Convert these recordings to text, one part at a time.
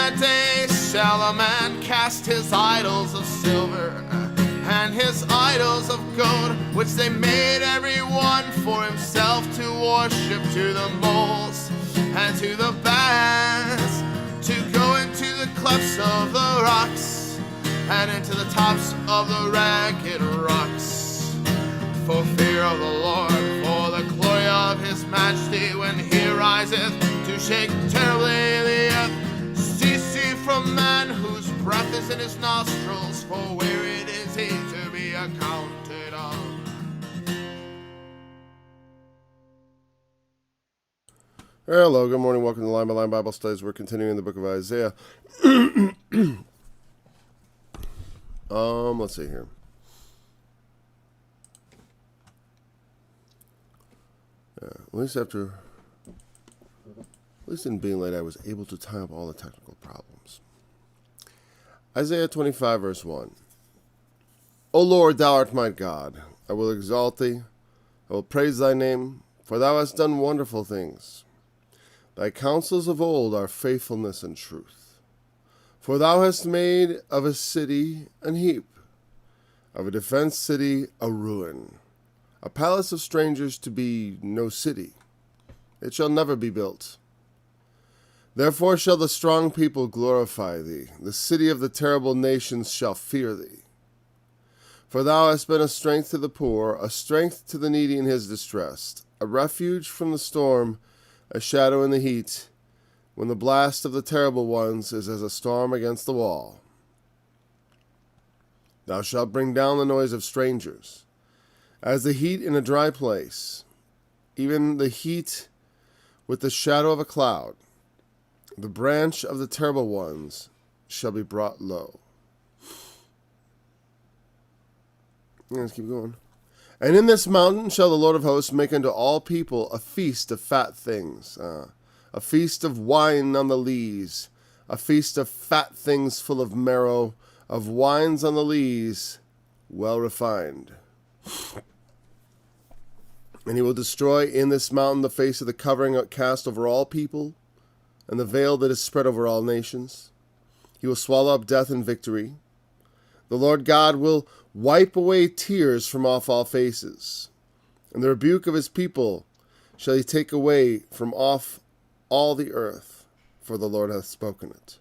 that day shall a man cast his idols of silver and his idols of gold, which they made every one for himself to worship, to the moles and to the bats, to go into the clefts of the rocks and into the tops of the ragged rocks, for fear of the Lord, for the glory of his majesty, when he riseth to shake terribly the earth. Cease ye from man whose breath is in his nostrils, for where it is he to be accounted of. Hello, good morning, welcome to Line by Line Bible Studies. We're continuing the book of Isaiah. Let's see here. At least in being late, I was able to tie up all the technical problems. Isaiah 25, verse 1. O Lord, thou art my God. I will exalt thee. I will praise thy name, for thou hast done wonderful things. Thy counsels of old are faithfulness and truth. For thou hast made of a city an heap, of a defenced city a ruin, a palace of strangers to be no city. It shall never be built. Therefore shall the strong people glorify thee. The city of the terrible nations shall fear thee. For thou hast been a strength to the poor, a strength to the needy in his distress, a refuge from the storm, a shadow in the heat, when the blast of the terrible ones is as a storm against the wall. Thou shalt bring down the noise of strangers, as the heat in a dry place, even the heat with the shadow of a cloud. The branch of the terrible ones shall be brought low. Let's keep going. And in this mountain shall the Lord of hosts make unto all people a feast of fat things, a feast of wine on the lees, a feast of fat things full of marrow, of wines on the lees, well refined. And he will destroy in this mountain the face of the covering cast over all people, and the veil that is spread over all nations. He will swallow up death in victory. The Lord God will wipe away tears from off all faces, and the rebuke of his people shall he take away from off all the earth, for the Lord hath spoken it.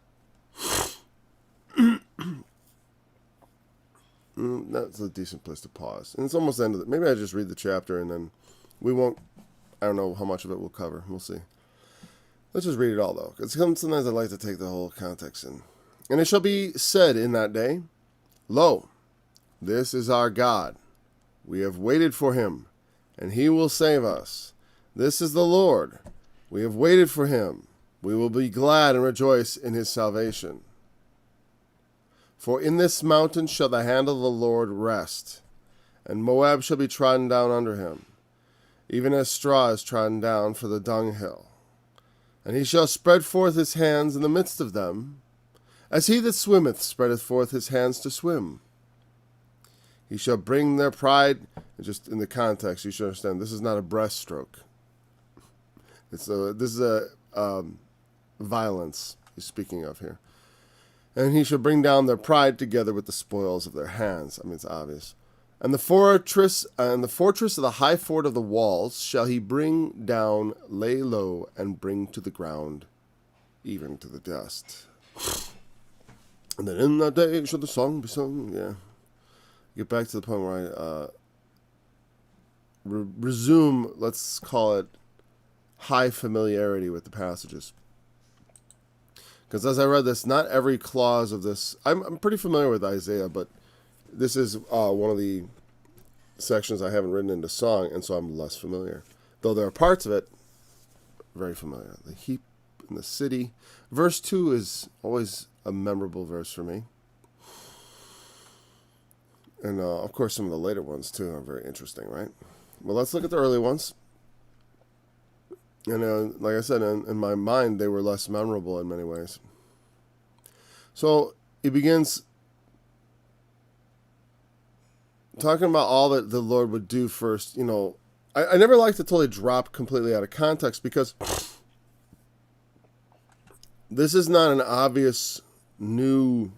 That's a decent place to pause. And it's almost the end of it. Maybe I just read the chapter and then we won't, I don't know how much of it we'll cover. We'll see. Let's just read it all, though, because sometimes I like to take the whole context in. And it shall be said in that day, Lo, this is our God. We have waited for him, and he will save us. This is the Lord. We have waited for him. We will be glad and rejoice in his salvation. For in this mountain shall the hand of the Lord rest, and Moab shall be trodden down under him, even as straw is trodden down for the dunghill. And he shall spread forth his hands in the midst of them, as he that swimmeth spreadeth forth his hands to swim. He shall bring their pride, just in the context, you should understand, this is not a breaststroke. This is a violence he's speaking of here. And he shall bring down their pride together with the spoils of their hands. I mean, it's obvious. And the fortress of the high fort of the walls shall he bring down, lay low, and bring to the ground, even to the dust. And then in that day shall the song be sung. Yeah. Get back to the point where I resume, let's call it, high familiarity with the passages. Because as I read this, not every clause of this, I'm pretty familiar with Isaiah, but this is one of the sections I haven't written into song, and so I'm less familiar. Though there are parts of it very familiar. The heap in the city. Verse 2 is always a memorable verse for me. And of course some of the later ones too are very interesting, right? Well, let's look at the early ones. And like I said, in my mind, they were less memorable in many ways. So he begins talking about all that the Lord would do first. You know, I never like to totally drop completely out of context, because this is not an obvious new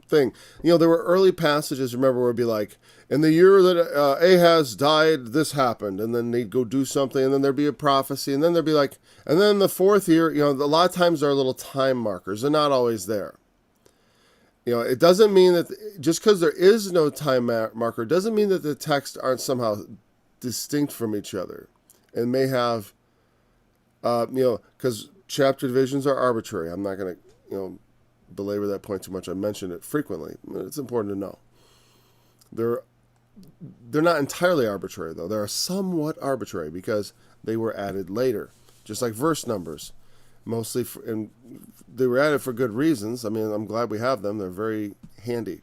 thing. There were early passages, remember, where it'd be like, in the year that Ahaz died, this happened, and then they'd go do something, and then there'd be a prophecy, and then there'd be like, and then the fourth year, a lot of times there are little time markers. They're not always there. It doesn't mean that just because there is no time marker doesn't mean that the texts aren't somehow distinct from each other, and may have, because chapter divisions are arbitrary. I'm not going to, belabor that point too much. I mentioned it frequently. It's important to know. They're not entirely arbitrary, though. They're somewhat arbitrary because they were added later, just like verse numbers. Mostly, and they were added for good reasons. I mean, I'm glad we have them. They're very handy.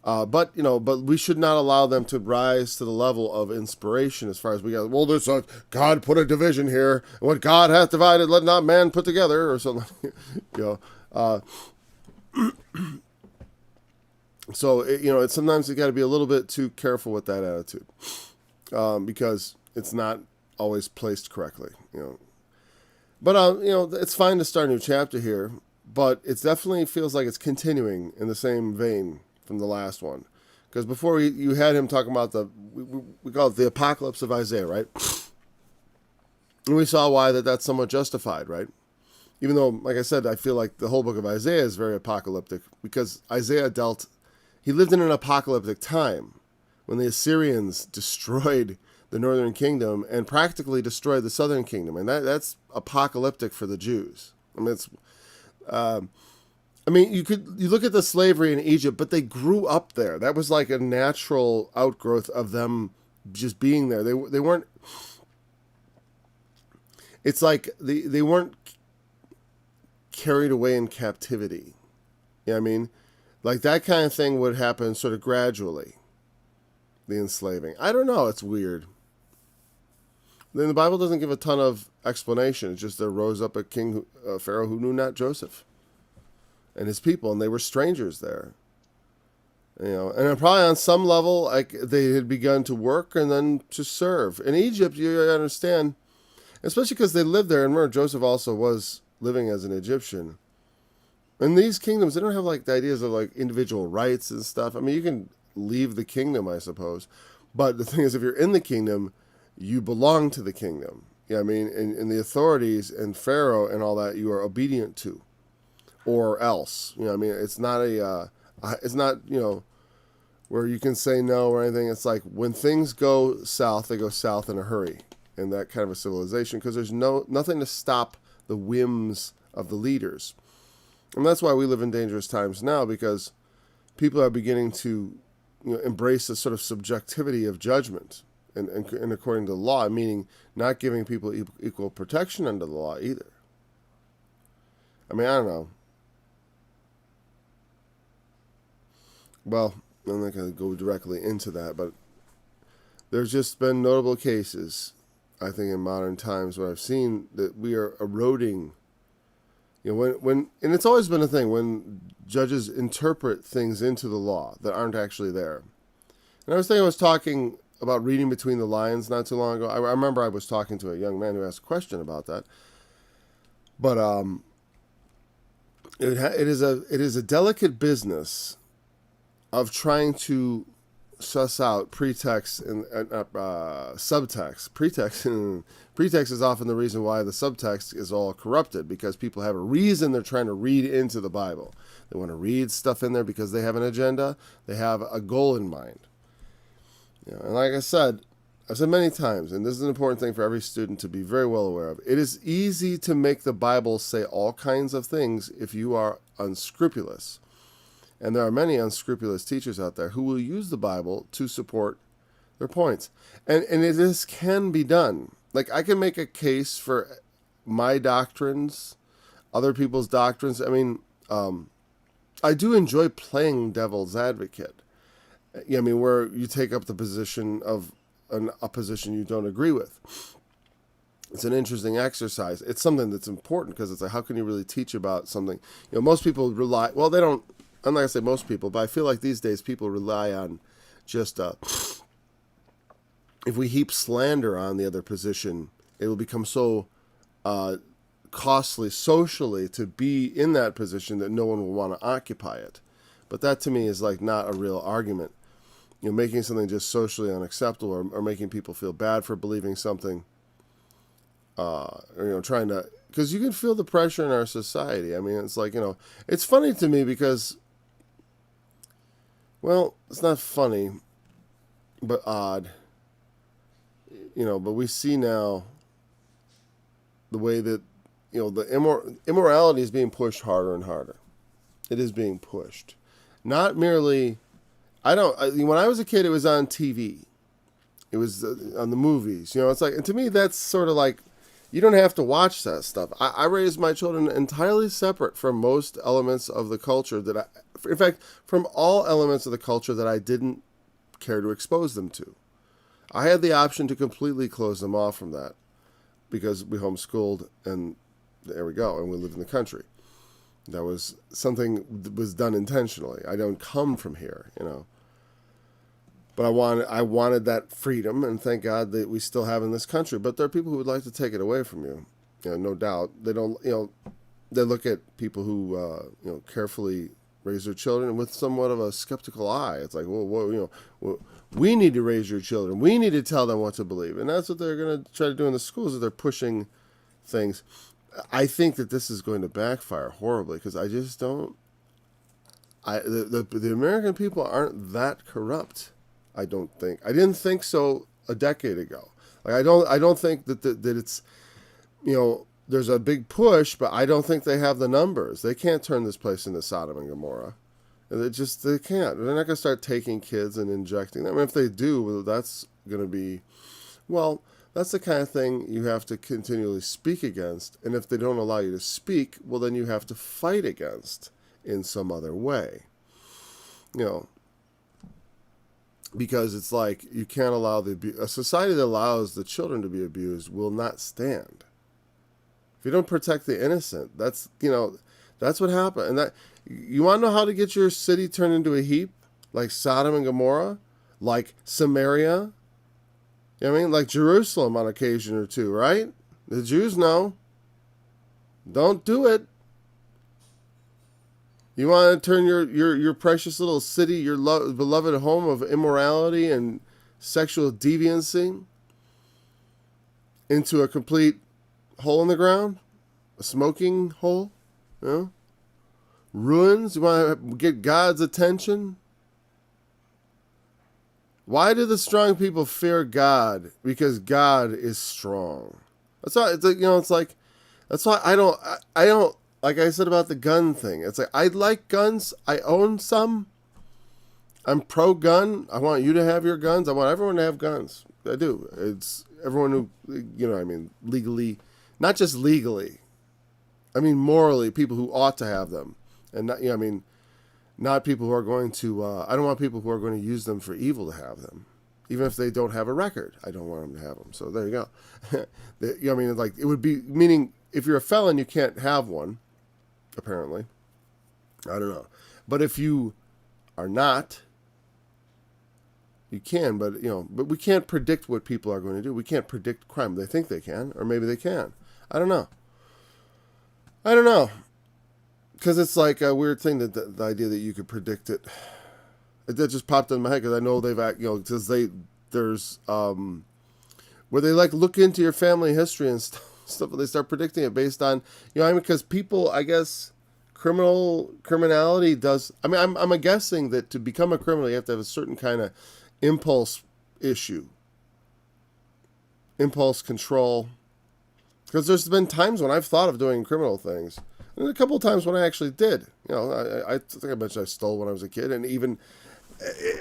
But we should not allow them to rise to the level of inspiration as far as we got. Well, there's God put a division here. And what God hath divided, let not man put together, or something. So it's sometimes you got to be a little bit too careful with that attitude, because it's not always placed correctly. But it's fine to start a new chapter here, but it definitely feels like it's continuing in the same vein from the last one, because before you had him talking about we call it the apocalypse of Isaiah, right? And we saw why that's somewhat justified, right? Even though, like I said, I feel like the whole book of Isaiah is very apocalyptic, because Isaiah he lived in an apocalyptic time when the Assyrians destroyed the northern kingdom and practically destroyed the southern kingdom, and that's apocalyptic for the Jews. I mean, you look at the slavery in Egypt, but they grew up there. That was like a natural outgrowth of them just being there. They weren't. It's like they weren't carried away in captivity. You know what I mean? Like that kind of thing would happen sort of gradually. The enslaving. I don't know. It's weird. Then the Bible doesn't give a ton of explanation. It's just there rose up a king, Pharaoh, who knew not Joseph and his people, and they were strangers there. And probably on some level, like they had begun to work and then to serve. In Egypt, you understand, especially because they lived there, and remember, Joseph also was living as an Egyptian. In these kingdoms, they don't have like the ideas of like individual rights and stuff. I mean, you can leave the kingdom, I suppose, but the thing is, if you're in the kingdom, you belong to the kingdom. Yeah, I mean, and the authorities and Pharaoh and all that, you are obedient to, or else. I mean, it's not where you can say no or anything. It's like when things go south, they go south in a hurry, in that kind of a civilization, because there's nothing to stop the whims of the leaders. And that's why we live in dangerous times now, because people are beginning to embrace a sort of subjectivity of judgment and according to the law, meaning not giving people equal protection under the law either. I mean, I don't know. Well, I'm not going to go directly into that, but there's just been notable cases, I think, in modern times where I've seen that we are eroding. And it's always been a thing when judges interpret things into the law that aren't actually there. And I was talking about reading between the lines not too long ago. I remember I was talking to a young man who asked a question about that. But it is a delicate business of trying to suss out pretext and subtext. Pretext is often the reason why the subtext is all corrupted, because people have a reason they're trying to read into the Bible. They want to read stuff in there because they have an agenda. They have a goal in mind. And like I've said many times, and this is an important thing for every student to be very well aware of, it is easy to make the Bible say all kinds of things if you are unscrupulous. And there are many unscrupulous teachers out there who will use the Bible to support their points. And this can be done. Like, I can make a case for my doctrines, other people's doctrines. I mean, I do enjoy playing devil's advocate. I mean, where you take up the position of a position you don't agree with. It's an interesting exercise. It's something that's important, because it's like, how can you really teach about something? Most people rely, well, they don't, I'm not going to say most people, but I feel like these days people rely on just, if we heap slander on the other position, it will become so costly socially to be in that position that no one will want to occupy it. But that to me is like not a real argument. Making something just socially unacceptable, or making people feel bad for believing something, or, trying to, because you can feel the pressure in our society. I mean, it's like, it's funny to me because, well, it's not funny, but odd, but we see now the way that, the immorality is being pushed harder and harder. It is being pushed. Not merely, when I was a kid, it was on TV. It was on the movies. It's like, and to me, that's sort of like, you don't have to watch that stuff. I raised my children entirely separate from most elements of the culture in fact, from all elements of the culture that I didn't care to expose them to. I had the option to completely close them off from that because we homeschooled, and there we go, and we lived in the country. That was something that was done intentionally. I don't come from here, But I wanted that freedom, and thank God that we still have in this country. But there are people who would like to take it away from you, no doubt. They don't, they look at people who, carefully raise their children with somewhat of a skeptical eye. It's like, well, we need to raise your children. We need to tell them what to believe, and that's what they're going to try to do in the schools. Is they're pushing things. I think that this is going to backfire horribly because I just don't. The American people aren't that corrupt. I don't think. I didn't think so a decade ago. Like I don't think that it's, there's a big push, but I don't think they have the numbers. They can't turn this place into Sodom and Gomorrah. They can't. They're not going to start taking kids and injecting them. I mean, if they do, that's going to be, well, that's the kind of thing you have to continually speak against. And if they don't allow you to speak, well, then you have to fight against in some other way. Because it's like you can't allow a society that allows the children to be abused will not stand. If you don't protect the innocent, that's what happened. And that, you want to know how to get your city turned into a heap, like Sodom and Gomorrah, like Samaria. Like Jerusalem on occasion or two, right? The Jews know. Don't do it. You want to turn your precious little city, your beloved home of immorality and sexual deviancy, into a complete hole in the ground? A smoking hole? Ruins? You want to get God's attention? Why do the strong people fear God? Because God is strong. That's why it's like that's why I don't like I said about the gun thing. It's like I like guns. I own some. I'm pro gun. I want you to have your guns. I want everyone to have guns. I do. It's everyone who legally, not just legally. I mean morally, people who ought to have them, and not not people who are going to, I don't want people who are going to use them for evil to have them. Even if they don't have a record, I don't want them to have them. So there you go. It would be, meaning if you're a felon, you can't have one, apparently. I don't know. But if you are not, you can, but we can't predict what people are going to do. We can't predict crime. They think they can, or maybe they can. I don't know. Because it's like a weird thing that the idea that you could predict it. That just popped in my head because I know they've, because there's where they like look into your family history and stuff, and they start predicting it based on, because people, I guess, criminality does. I mean, I'm guessing that to become a criminal, you have to have a certain kind of impulse issue, impulse control. Because there's been times when I've thought of doing criminal things. And a couple of times when I actually did. I think I mentioned I stole when I was a kid. And even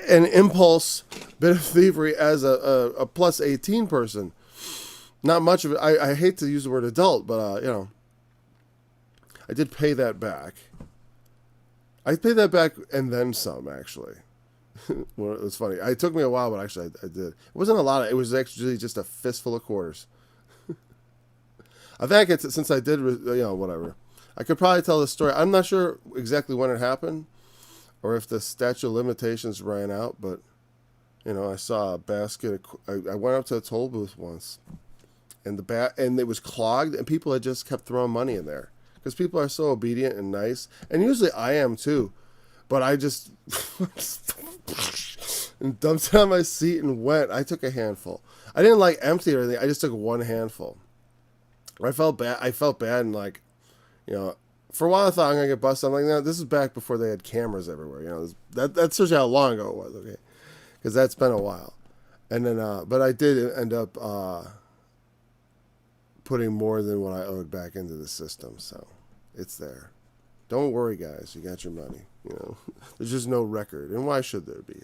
an impulse bit of thievery as a plus 18 person. Not much of it. I hate to use the word adult, but, I did pay that back. I paid that back and then some, actually. Well, it was funny. It took me a while, but actually I did. It wasn't a lot. It was actually just a fistful of quarters. I think since I did, whatever. I could probably tell the story. I'm not sure exactly when it happened or if the statute of limitations ran out, but, I saw a basket. I went up to a toll booth once and and it was clogged, and people had just kept throwing money in there because people are so obedient and nice, and usually I am too, but I just and dumped it on my seat and went. I took a handful. I didn't like empty or anything. I just took one handful. I felt bad. And like, you know, for a while I thought I'm gonna get busted. I'm like, no, this is back before they had cameras everywhere. You know, that's just how long ago it was. Okay, because that's been a while. And then, but I did end up putting more than what I owed back into the system, so it's there. Don't worry, guys. You got your money. You know, there's just no record, and why should there be?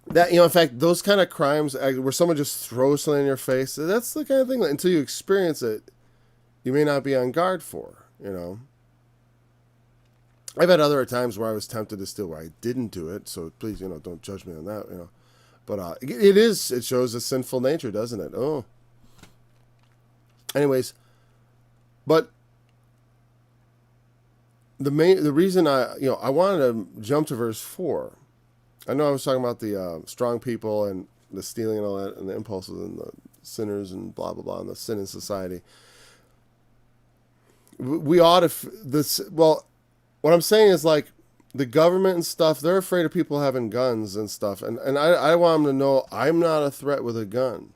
In fact, those kind of crimes where someone just throws something in your face, that's the kind of thing that until you experience it, you may not be on guard for, you know. I've had other times where I was tempted to steal where I didn't do it, so please, you know, don't judge me on that, you know. But it shows a sinful nature, doesn't it? Oh. Anyways, but the reason I wanted to jump to verse 4. I know I was talking about the strong people and the stealing and all that, and the impulses and the sinners and blah blah blah, and the sin in society. We ought to what I'm saying is, like, the government and stuff, they're afraid of people having guns and stuff, and I want them to know I'm not a threat with a gun.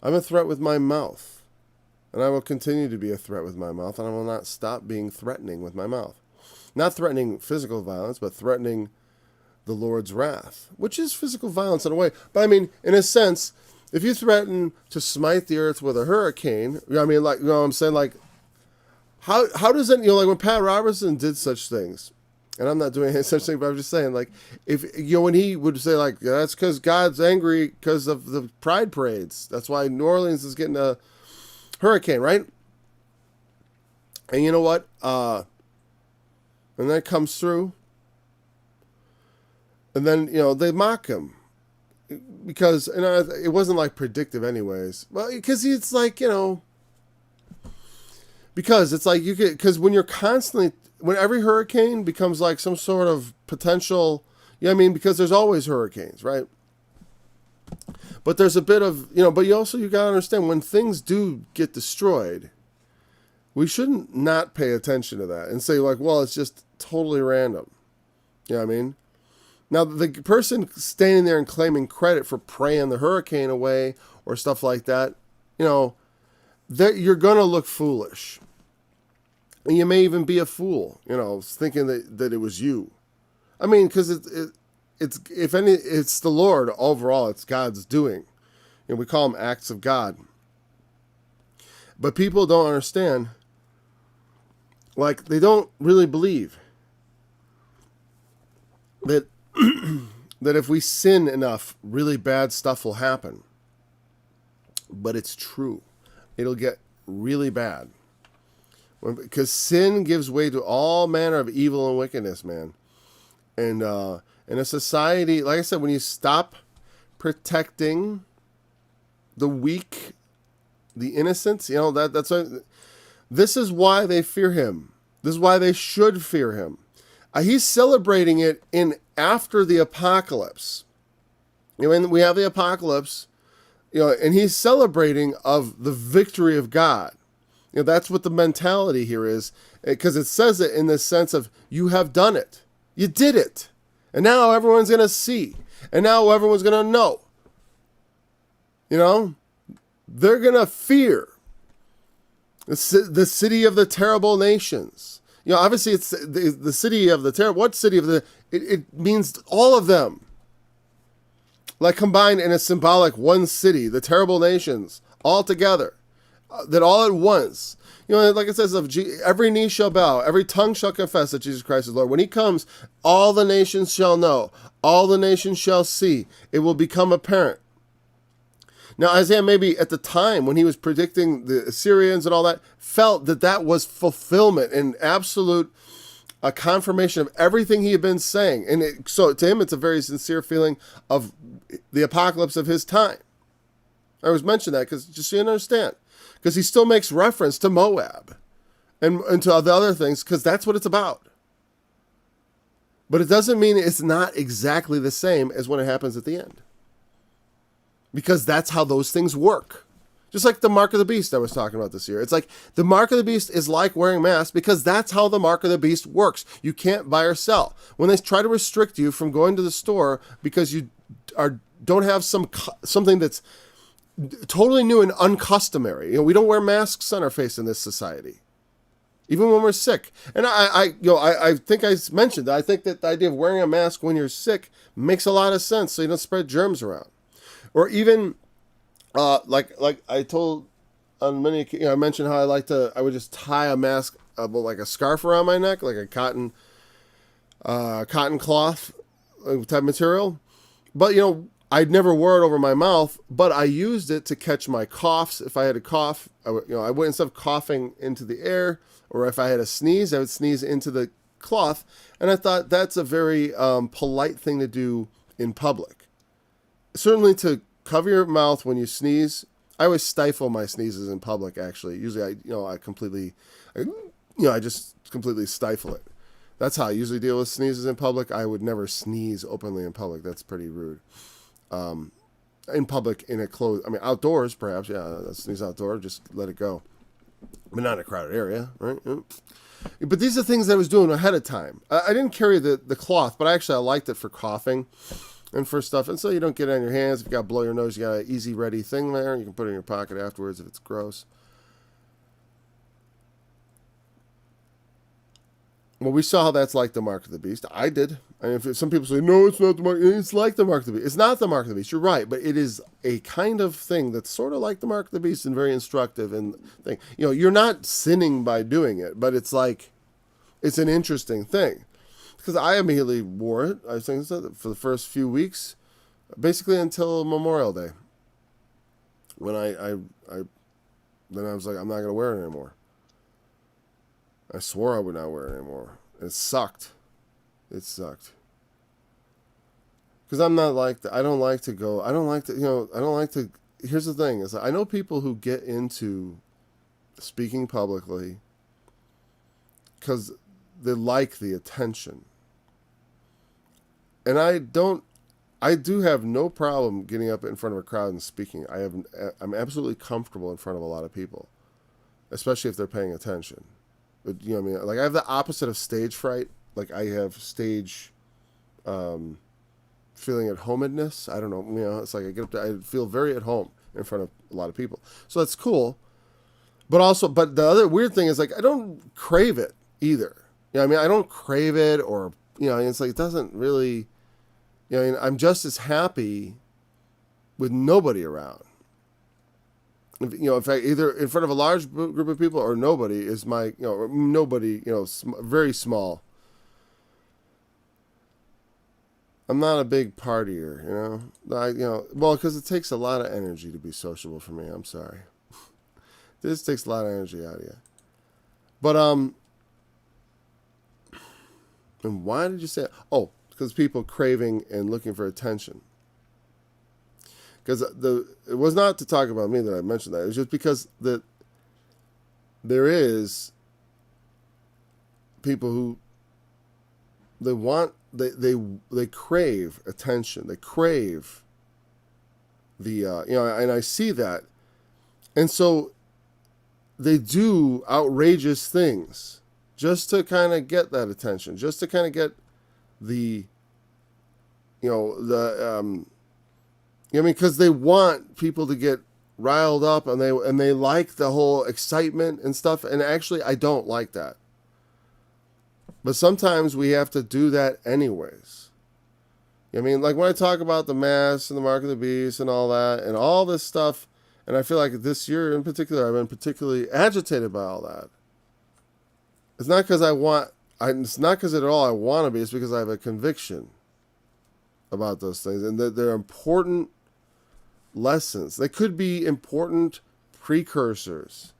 I'm a threat with my mouth, and I will continue to be a threat with my mouth, and I will not stop being threatening with my mouth. Not threatening physical violence, but threatening the Lord's wrath, which is physical violence in a way. But I mean, in a sense, if you threaten to smite the earth with a hurricane, I mean, like, you know what I'm saying? Like, how does it, you know, like when Pat Robertson did such things, and I'm not doing any such thing, but I'm just saying, like, if, you know, when he would say, like, that's because God's angry because of the pride parades. That's why New Orleans is getting a hurricane, right? And you know what? And that comes through. And then, you know, they mock him because, and it wasn't like predictive anyways. Well, because it's like, you know, because it's like because when every hurricane becomes like some sort of potential, you know what I mean? Because there's always hurricanes, right? But there's a bit of, you know, but you got to understand when things do get destroyed, we shouldn't not pay attention to that and say, like, well, it's just totally random. You know what I mean? Now, the person standing there and claiming credit for praying the hurricane away or stuff like that, you know, you're going to look foolish. And you may even be a fool, you know, thinking that it was you. I mean, because it's the Lord overall. It's God's doing. You know, we call them acts of God. But people don't understand. Like, they don't really believe that that if we sin enough, really bad stuff will happen. But it's true. It'll get really bad. Because sin gives way to all manner of evil and wickedness, man. And in a society, like I said, when you stop protecting the weak, the innocent, you know, that's what, this is why they fear him. This is why they should fear him. He's celebrating it after the apocalypse. You know, when we have the apocalypse, you know, and he's celebrating of the victory of God. You know, that's what the mentality here is, because it says it in the sense of you have done it. You did it. And now everyone's going to see. And now everyone's going to know. You know, they're going to fear the city of the terrible nations. You know, obviously it's the city of the terrible. What city of the? It means all of them. Like combined in a symbolic one city, the terrible nations, all together. That all at once. You know, like it says, every knee shall bow, every tongue shall confess that Jesus Christ is Lord. When he comes, all the nations shall know, all the nations shall see. It will become apparent. Now, Isaiah maybe at the time when he was predicting the Assyrians and all that, felt that was fulfillment and absolute confirmation of everything he had been saying. And so to him, it's a very sincere feeling of the apocalypse of his time. I always mention that because just so you understand. Because he still makes reference to Moab and to the other things because that's what it's about. But it doesn't mean it's not exactly the same as when it happens at the end. because that's how those things work. Just like the mark of the beast I was talking about this year. It's like the mark of the beast is like wearing masks because that's how the mark of the beast works. You can't buy or sell. When they try to restrict you from going to the store because you don't have something that's totally new and uncustomary. We don't wear masks on our face in this society, even when we're sick. And I think I mentioned that I think that the idea of wearing a mask when you're sick makes a lot of sense, so you don't spread germs around. Or even like I told on many, I mentioned how I would just tie a mask, like a scarf around my neck, like a cotton cloth type material. But I'd never wore it over my mouth, but I used it to catch my coughs. If I had a cough, I would, instead of coughing into the air, or if I had a sneeze, I would sneeze into the cloth. And I thought that's a very polite thing to do in public. Certainly to cover your mouth when you sneeze. I always stifle my sneezes in public, actually. Usually I just completely stifle it. That's how I usually deal with sneezes in public. I would never sneeze openly in public. That's pretty rude. In public, in a closed, outdoors, perhaps, yeah, sneeze outdoors, just let it go. But not in a crowded area, right? But these are things that I was doing ahead of time. I didn't carry the cloth, but I liked it for coughing and for stuff. And so you don't get it on your hands. If you got to blow your nose, you got an easy, ready thing there. You can put it in your pocket afterwards if it's gross. Well, we saw how that's like the mark of the beast. I did. If some people say, no, it's not the mark. It's like the mark of the beast. It's not the mark of the beast. You're right. But it is a kind of thing that's sort of like the mark of the beast and very instructive. And thing. You're not sinning by doing it, but it's like, it's an interesting thing. Because I immediately wore it, I think, for the first few weeks, basically until Memorial Day. When then I was like, I'm not going to wear it anymore. I swore I would not wear it anymore. It sucked. It sucked. Because I'm not like that. I don't like to go. I don't like to. Here's the thing: is I know people who get into speaking publicly because they like the attention, and I do have no problem getting up in front of a crowd and speaking. I'm absolutely comfortable in front of a lot of people, especially if they're paying attention. But, what I mean? Like, I have the opposite of stage fright. Like, I have stage feeling at homedness. I don't know. It's like I feel very at home in front of a lot of people. So that's cool. But the other weird thing is, like, I don't crave it either. I don't crave it, or, it's like, it doesn't really, I'm just as happy with nobody around. In fact, either in front of a large group of people or nobody is my, nobody, very small. I'm not a big partier, because it takes a lot of energy to be sociable for me. I'm sorry. This takes a lot of energy out of you. But, and why did you say, because people craving and looking for attention. Because it was not to talk about me that I mentioned that. It was just because there is people who they crave attention. They crave and I see that, and so they do outrageous things just to kind of get that attention, just to kind of get because they want people to get riled up, and they like the whole excitement and stuff. And actually, I don't like that. But sometimes we have to do that anyways. Like when I talk about the mask and the mark of the beast and all that and all this stuff, and I feel like this year in particular, I've been particularly agitated by all that. It's not because it's not because at all I want to be. It's because I have a conviction about those things, and that they're important lessons. They could be important precursors.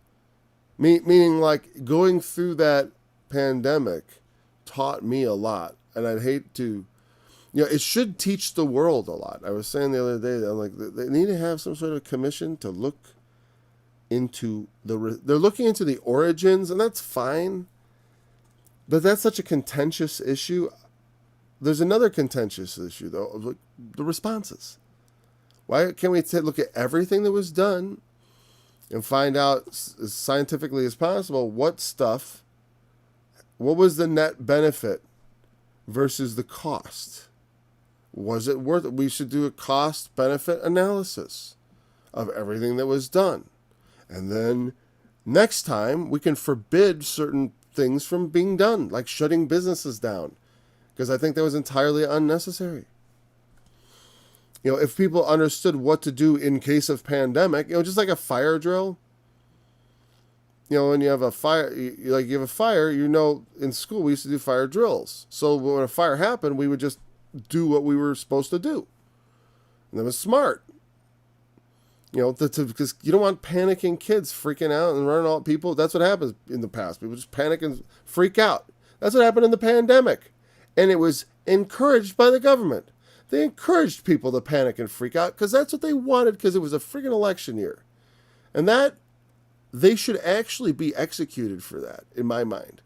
Meaning, like, going through that pandemic taught me a lot, and I'd hate to, it should teach the world a lot. I was saying the other day that I'm like, they need to have some sort of commission to look into they're looking into the origins, and that's fine, but that's such a contentious issue. There's another contentious issue, though, of, like, the responses. Why can't we look at everything that was done and find out as scientifically as possible what was the net benefit versus the cost? Was it worth it? We should do a cost-benefit analysis of everything that was done. And then next time we can forbid certain things from being done, like shutting businesses down, because I think that was entirely unnecessary. If people understood what to do in case of pandemic, just like a fire drill. When you have a fire, you have a fire, in school we used to do fire drills. So when a fire happened, we would just do what we were supposed to do. And that was smart. Because you don't want panicking kids freaking out and running all people. That's what happens in the past. People just panic and freak out. That's what happened in the pandemic. And it was encouraged by the government. They encouraged people to panic and freak out because that's what they wanted, because it was a freaking election year. And that, they should actually be executed for that, in my mind.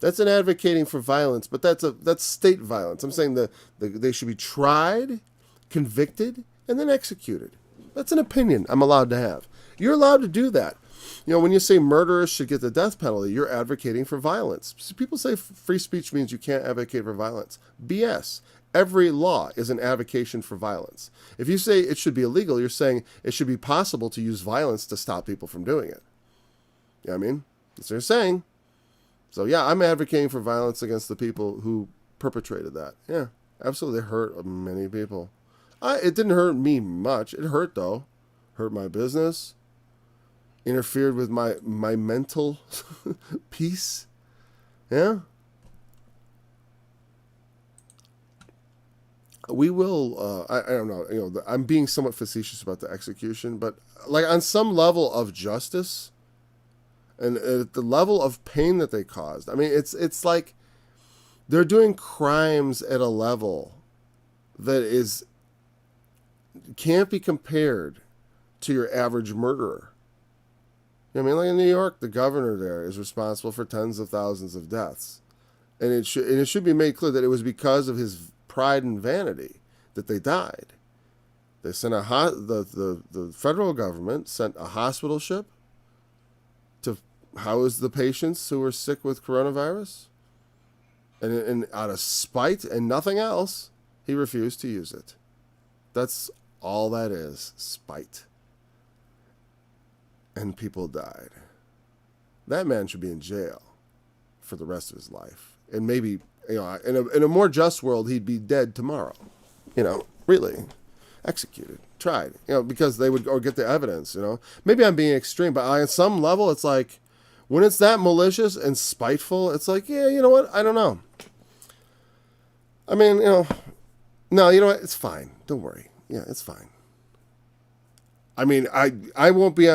That's an advocating for violence, but that's state violence. I'm saying they should be tried, convicted, and then executed. That's an opinion I'm allowed to have. You're allowed to do that. When you say murderers should get the death penalty, you're advocating for violence. So people say free speech means you can't advocate for violence. BS. Every law is an advocation for violence. If you say it should be illegal, you're saying it should be possible to use violence to stop people from doing it. You know what I mean? That's what you're saying. So yeah, I'm advocating for violence against the people who perpetrated that. Yeah, absolutely. It hurt many people. It didn't hurt me much. It hurt though. Hurt my business. Interfered with my mental peace. Yeah. We will, I don't know, I'm being somewhat facetious about the execution, but like on some level of justice and at the level of pain that they caused, I mean, it's like they're doing crimes at a level that can't be compared to your average murderer. You know what I mean? Like in New York, the governor there is responsible for tens of thousands of deaths. And it should be made clear that it was because of his pride and vanity that they died. They sent the federal government sent a hospital ship to house the patients who were sick with coronavirus, and out of spite and nothing else, he refused to use it. That's all that is, spite. And people died. That man should be in jail for the rest of his life, and maybe. In a more just world, he'd be dead tomorrow. Really, executed, tried. Because they would or get the evidence. Maybe I'm being extreme, but on some level, it's like when it's that malicious and spiteful, it's like, yeah, you know what? I don't know. I mean, no, you know what? It's fine. Don't worry. Yeah, it's fine. I mean, I wouldn't be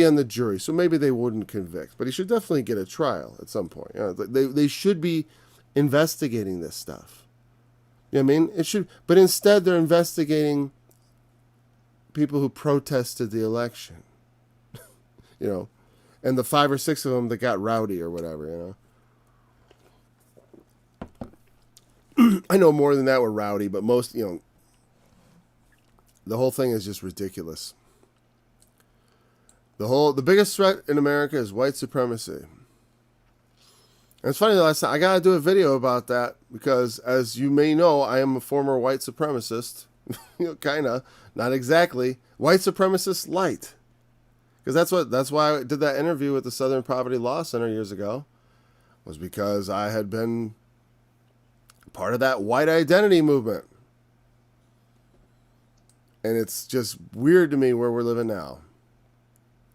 on the jury, so maybe they wouldn't convict, but he should definitely get a trial at some point. They should be investigating this stuff. You know what I mean? It should, but instead they're investigating people who protested the election. And the 5 or 6 of them that got rowdy or whatever, I know more than that were rowdy, but most, the whole thing is just ridiculous. The biggest threat in America is white supremacy. And it's funny, last time I got to do a video about that because, as you may know, I am a former white supremacist. Kind of, not exactly. White supremacist light. Because that's why I did that interview with the Southern Poverty Law Center years ago, was because I had been part of that white identity movement. And it's just weird to me where we're living now.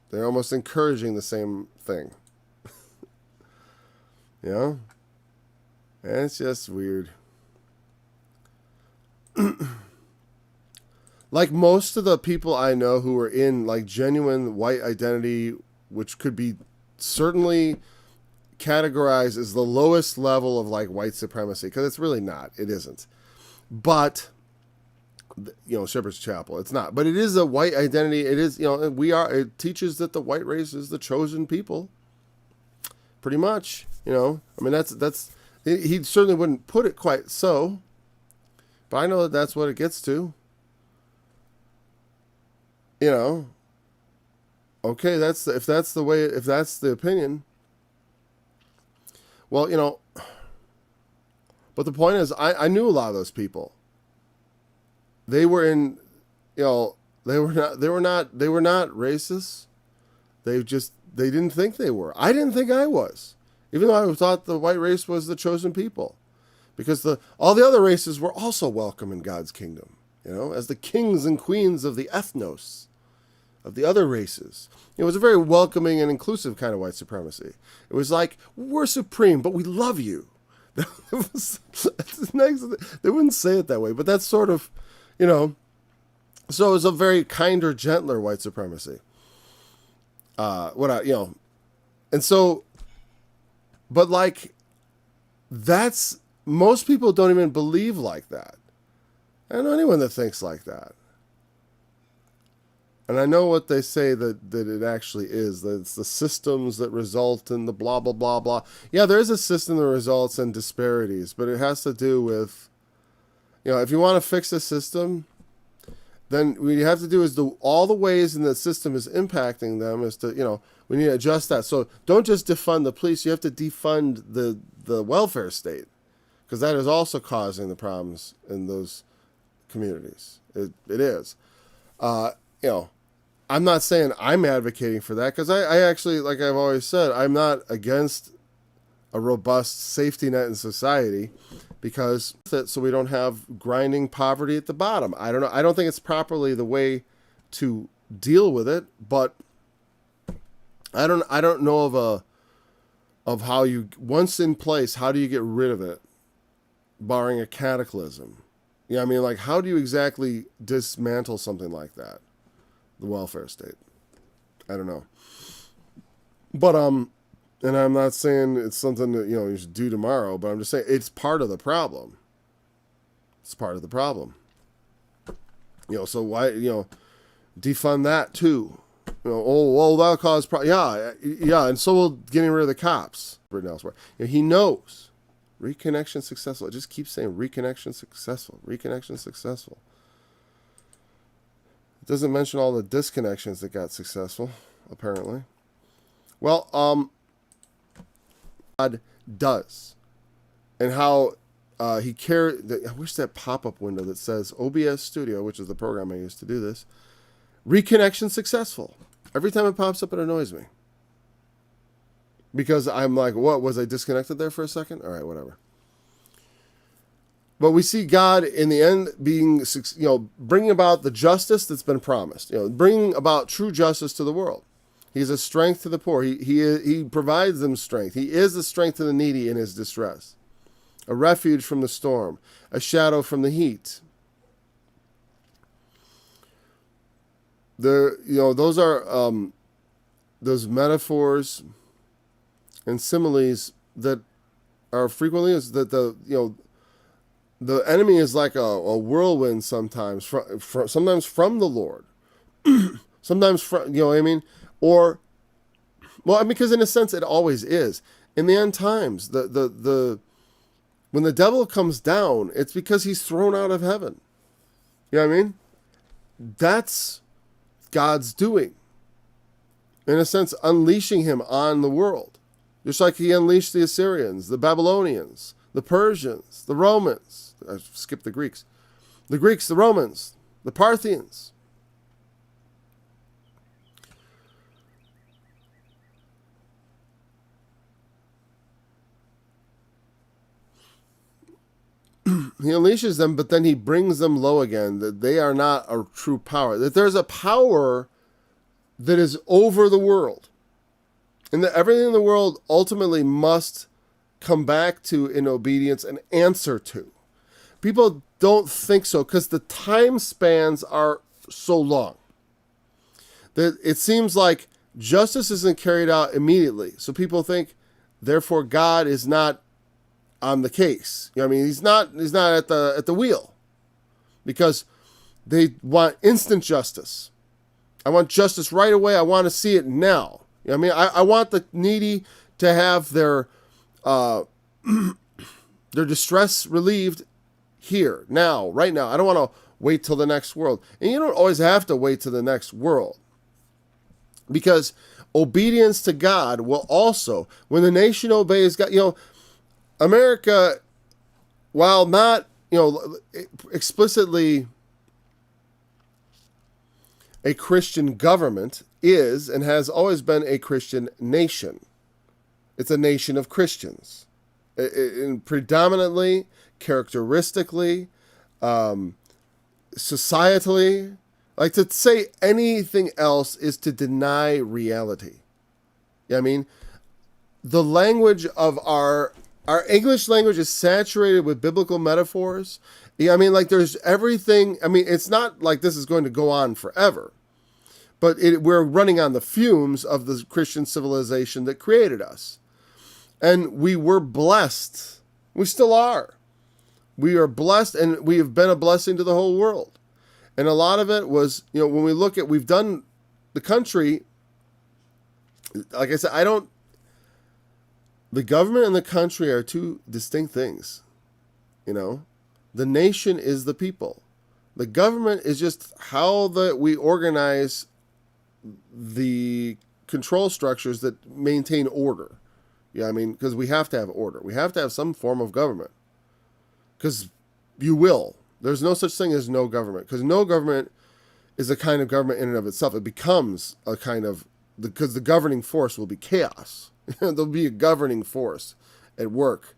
They're almost encouraging the same thing. And it's just weird. Like most of the people I know who are in like genuine white identity, which could be certainly categorized as the lowest level of like white supremacy, because it's really not. It isn't. But Shepherd's Chapel, it's not. But it is a white identity. It is, it teaches that the white race is the chosen people. Pretty much. I mean, that's he certainly wouldn't put it quite so, but I know that that's what it gets to. You know, okay, if that's the opinion, well, but the point is, I knew a lot of those people. They were in, they were not racist. They didn't think they were. I didn't think I was, even though I thought the white race was the chosen people, because all the other races were also welcome in God's kingdom, as the kings and queens of the ethnos, of the other races. It was a very welcoming and inclusive kind of white supremacy. It was like, we're supreme, but we love you. That's nice. They wouldn't say it that way, but that's sort of, so it was a very kinder, gentler white supremacy. And so, but like, most people don't even believe like that. I don't know anyone that thinks like that. And I know what they say that it actually is, that it's the systems that result in the blah, blah, blah, blah. Yeah, there is a system that results in disparities, but it has to do with, if you want to fix a system, then what you have to do is all the ways in the system is impacting them is to, we need to adjust that. So don't just defund the police, you have to defund the welfare state, because that is also causing the problems in those communities. It is. I'm not saying I'm advocating for that, because I actually, like I've always said, I'm not against a robust safety net in society, because so we don't have grinding poverty at the bottom. I don't know. I don't think it's properly the way to deal with it, but I don't know of how you, once in place, how do you get rid of it, barring a cataclysm? Like, how do you exactly dismantle something like that? The welfare state. I don't know. But, and I'm not saying it's something that, you should do tomorrow, but I'm just saying it's part of the problem. It's part of the problem. So why, defund that too? That'll cause yeah, and so will getting rid of the cops written elsewhere. He knows. Reconnection successful. I just keep saying reconnection successful. Reconnection successful. It doesn't mention all the disconnections that got successful, apparently. Well, God does. And how he cared. I wish that pop-up window that says OBS Studio, which is the program I use to do this, reconnection successful. Every time it pops up, it annoys me. Because I'm like, what, was I disconnected there for a second? All right, whatever. But we see God in the end being, bringing about the justice that's been promised. Bringing about true justice to the world. He's a strength to the poor. He provides them strength. He is the strength to the needy in his distress. A refuge from the storm. A shadow from the heat. Those are those metaphors and similes that are frequently used, that the enemy is like a whirlwind sometimes, sometimes from the Lord, sometimes from, or, because in a sense it always is. In the end times, when the devil comes down, it's because he's thrown out of heaven. You know what I mean? That's God's doing. In a sense, unleashing him on the world. Just like he unleashed the Assyrians, the Babylonians, the Persians, the Romans. I skipped the Greeks. The Greeks, the Romans, the Parthians. He unleashes them, but then he brings them low again, that they are not a true power. That there's a power that is over the world. And that everything in the world ultimately must come back to, in obedience, and answer to. People don't think so, because the time spans are so long. That it seems like justice isn't carried out immediately. So people think, therefore, God is not on the case. He's not at the wheel, because they want instant justice. I want justice right away. I want to see it now. I want the needy to have their distress relieved here, now, right now. I don't want to wait till the next world. And you don't always have to wait till the next world. Because obedience to God will also, when the nation obeys God, America, while not, explicitly a Christian government, is and has always been a Christian nation. It's a nation of Christians. Predominantly, characteristically, societally. Like, to say anything else is to deny reality. I mean, the language of our English language is saturated with biblical metaphors. I mean, like, there's everything. I mean, it's not like this is going to go on forever. But we're running on the fumes of the Christian civilization that created us. And we were blessed. We still are. We are blessed, and we have been a blessing to the whole world. And a lot of it was, when we look at, we've done the country, like I said, the government and the country are two distinct things. The nation is the people. The government is just how we organize the control structures that maintain order. Because we have to have order. We have to have some form of government. Because you will. There's no such thing as no government. Because no government is a kind of government in and of itself. It becomes a kind of, because the governing force will be chaos. There'll be a governing force at work.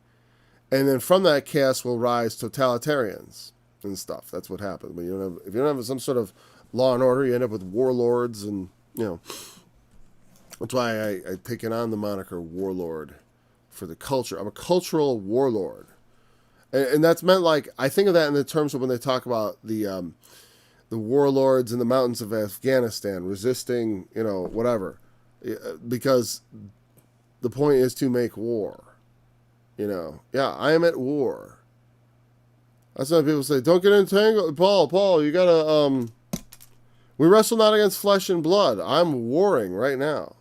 And then from that chaos will rise totalitarians and stuff. That's what happens. But if you don't have some sort of law and order, you end up with warlords and, that's why I've taken on the moniker warlord for the culture. I'm a cultural warlord. And that's meant, like, I think of that in the terms of when they talk about the warlords in the mountains of Afghanistan resisting, whatever. Because the point is to make war. Yeah, I am at war. That's why people say, don't get entangled. Paul, you gotta, we wrestle not against flesh and blood. I'm warring right now.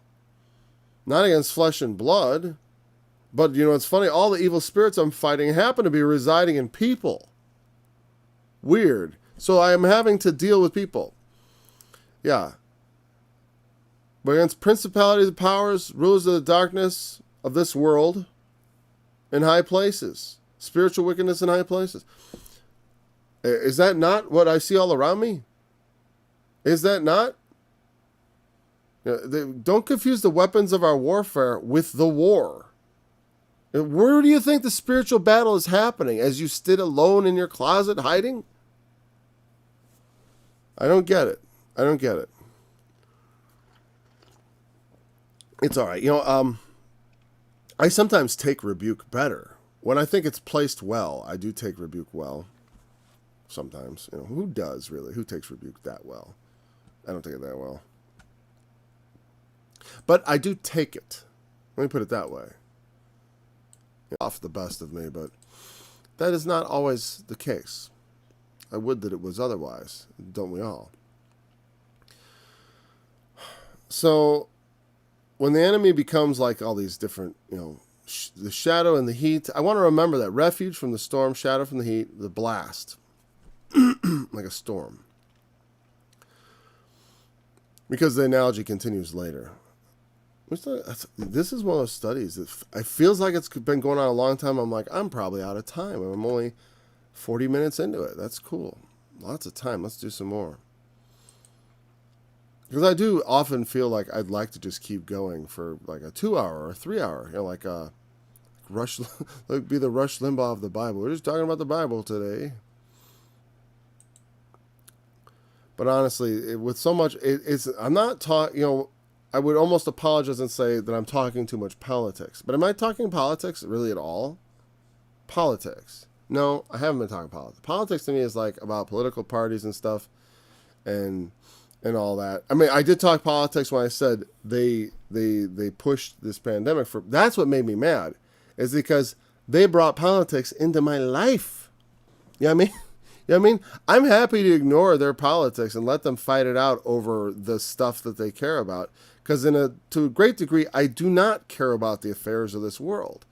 Not against flesh and blood. But, it's funny, all the evil spirits I'm fighting happen to be residing in people. Weird. So I am having to deal with people. Yeah. But against principalities and powers, rulers of the darkness of this world, in high places. Spiritual wickedness in high places. Is that not what I see all around me? Is that not? Don't confuse the weapons of our warfare with the war. Where do you think the spiritual battle is happening? As you stood alone in your closet hiding? I don't get it. It's all right. I sometimes take rebuke better. When I think it's placed well, I do take rebuke well. Sometimes. Who does, really? Who takes rebuke that well? I don't take it that well. But I do take it. Let me put it that way. Off the best of me, but that is not always the case. I would that it was otherwise. Don't we all? So, when the enemy becomes like all these different, the shadow and the heat, I want to remember that refuge from the storm, shadow from the heat, the blast, like a storm. Because the analogy continues later. This is one of those studies that it feels like it's been going on a long time. I'm like, I'm probably out of time. I'm only 40 minutes into it. That's cool. Lots of time. Let's do some more. Because I do often feel like I'd like to just keep going for like a 2-hour or 3-hour, like a Rush, like be the Rush Limbaugh of the Bible. We're just talking about the Bible today. But honestly, with so much, I'm not talking, I would almost apologize and say that I'm talking too much politics. But am I talking politics really at all? Politics. No, I haven't been talking politics. Politics to me is like about political parties and stuff and all that. I mean, I did talk politics when I said they pushed this pandemic for. That's what made me mad, is because they brought politics into my life. You know what I mean? You know what I mean? I'm happy to ignore their politics and let them fight it out over the stuff that they care about. Because to a great degree, I do not care about the affairs of this world.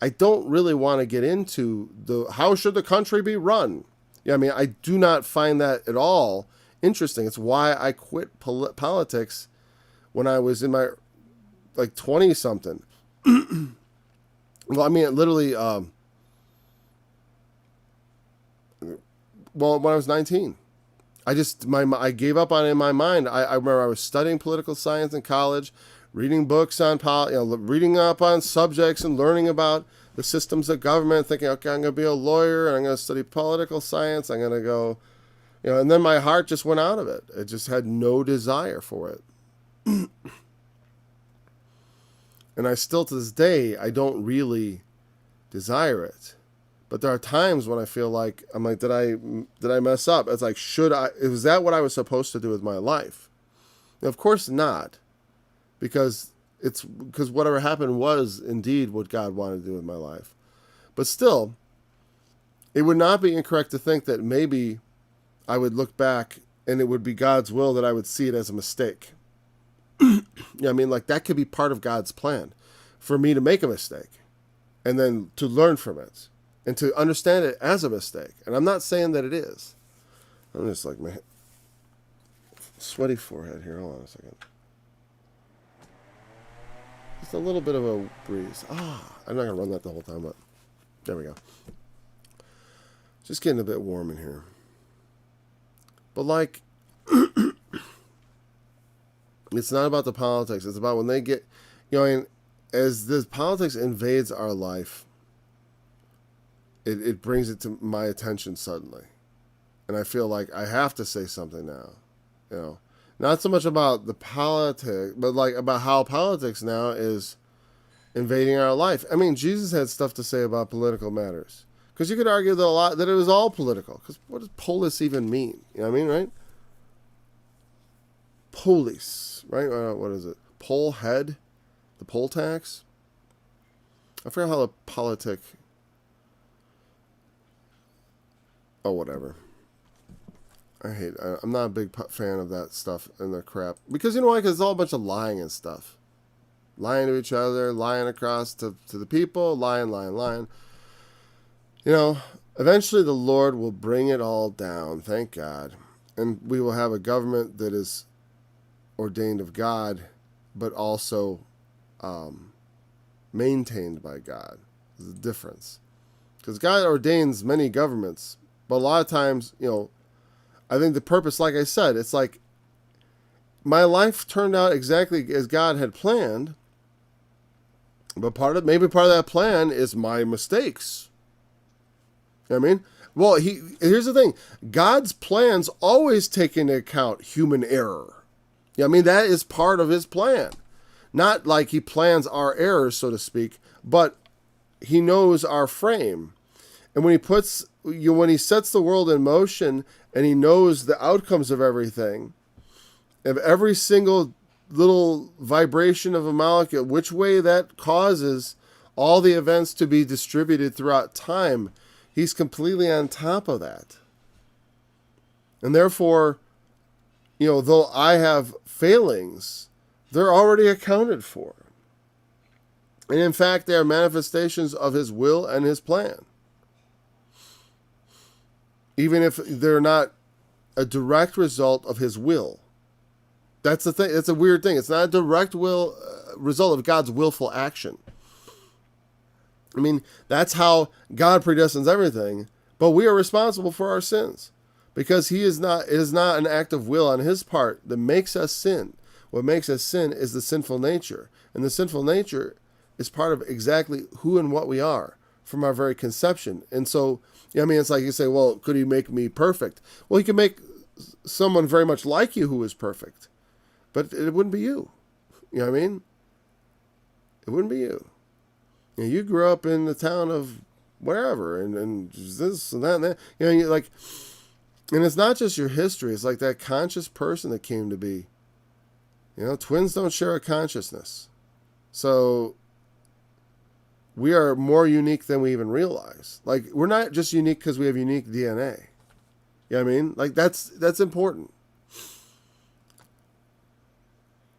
I don't really want to get into how should the country be run. Yeah, I mean, I do not find that at all interesting. It's why I quit politics when I was in my like 20 something. Well, I mean, it literally, well, when I was 19, I gave up on it in my mind. I remember I was studying political science in college, reading books on, reading up on subjects and learning about the systems of government, thinking, okay, I'm going to be a lawyer and I'm going to study political science. I'm going to go, and then my heart just went out of it. It just had no desire for it. And I still, to this day, I don't really desire it. But there are times when I feel like, I'm like, did I mess up? It's like, was that what I was supposed to do with my life? And of course not. Because whatever happened was indeed what God wanted to do with my life. But still, it would not be incorrect to think that maybe I would look back and it would be God's will that I would see it as a mistake. I mean, like, that could be part of God's plan for me to make a mistake and then to learn from it and to understand it as a mistake. And I'm not saying that it is. I'm just like, man, sweaty forehead here. Hold on a second. Just a little bit of a breeze. I'm not going to run that the whole time, but there we go. Just getting a bit warm in here. But like, it's not about the politics. It's about when they get, as the politics invades our life, it brings it to my attention suddenly. And I feel like I have to say something now, Not so much about the politics, but like about how politics now is invading our life. I mean, Jesus had stuff to say about political matters. Because you could argue that it was all political. Because what does polis even mean? You know what I mean, right? Polis, right? What is it? Poll head? The poll tax? I forget how the politic... Oh, whatever. I'm not a big fan of that stuff and the crap. Because you know why? Because it's all a bunch of lying and stuff. Lying to each other, lying across to the people, lying. Eventually the Lord will bring it all down, thank God. And we will have a government that is ordained of God, but also maintained by God. There's a difference. Because God ordains many governments, but a lot of times, I think the purpose, like I said, it's like my life turned out exactly as God had planned, but maybe part of that plan is my mistakes. You know what I mean? Well, here's the thing. God's plans always take into account human error. I mean, that is part of his plan. Not like he plans our errors, so to speak, but he knows our frame. And when he sets the world in motion and he knows the outcomes of everything, of every single little vibration of a molecule, which way that causes all the events to be distributed throughout time, he's completely on top of that. And therefore, though I have failings, they're already accounted for. And in fact, they are manifestations of his will and his plan. Even if they're not a direct result of his will. That's the thing. That's a weird thing. It's not a direct result of God's willful action. I mean, that's how God predestines everything, but we are responsible for our sins because it is not an act of will on his part that makes us sin. What makes us sin is the sinful nature, and the sinful nature is part of exactly who and what we are from our very conception. And so, it's like you say, well, could he make me perfect? Well, he could make someone very much like you who is perfect, but it wouldn't be you. You know what I mean? It wouldn't be you. You grew up in the town of wherever, and this and that and that. You're like, and it's not just your history. It's like that conscious person that came to be. Twins don't share a consciousness. So we are more unique than we even realize. Like, we're not just unique because we have unique DNA. You know what I mean? Like, that's important.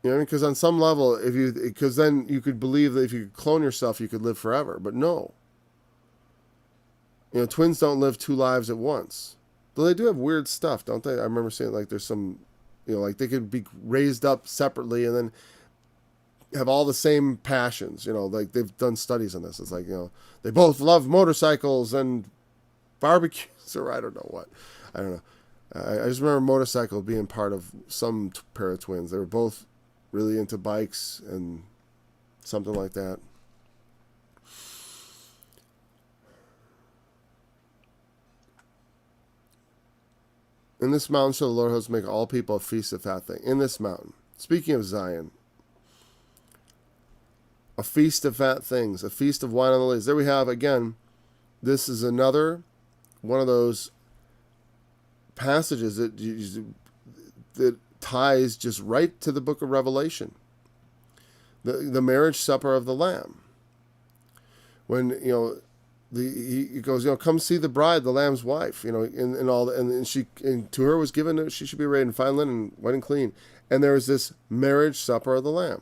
Because on some level, because then you could believe that if you could clone yourself, you could live forever. But no. Twins don't live two lives at once. Though they do have weird stuff, don't they? I remember seeing like there's some, like they could be raised up separately and then have all the same passions. Like they've done studies on this. It's like, they both love motorcycles and barbecues, or I don't know what. I don't know. I just remember motorcycle being part of some pair of twins. They were both really into bikes and something like that. In this mountain shall the Lord hosts make all people a feast of fat things. In this mountain. Speaking of Zion. A feast of fat things. A feast of wine on the lilies. There we have, again, this is another one of those passages that ties just right to the book of Revelation. The marriage supper of the Lamb. When, he goes, come see the bride, the Lamb's wife, and all, and to her was given, she should be arrayed in fine linen, white and clean. And there is this marriage supper of the Lamb.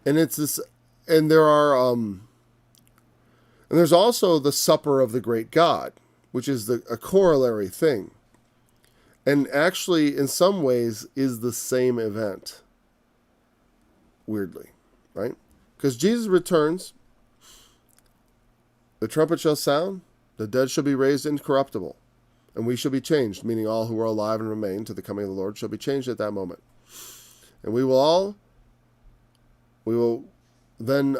And it's this, and there are, and there's also the supper of the great God, which is a corollary thing. And actually, in some ways, is the same event. Weirdly, right? Because Jesus returns, the trumpet shall sound, the dead shall be raised incorruptible, and we shall be changed, meaning all who are alive and remain to the coming of the Lord shall be changed at that moment. And we will then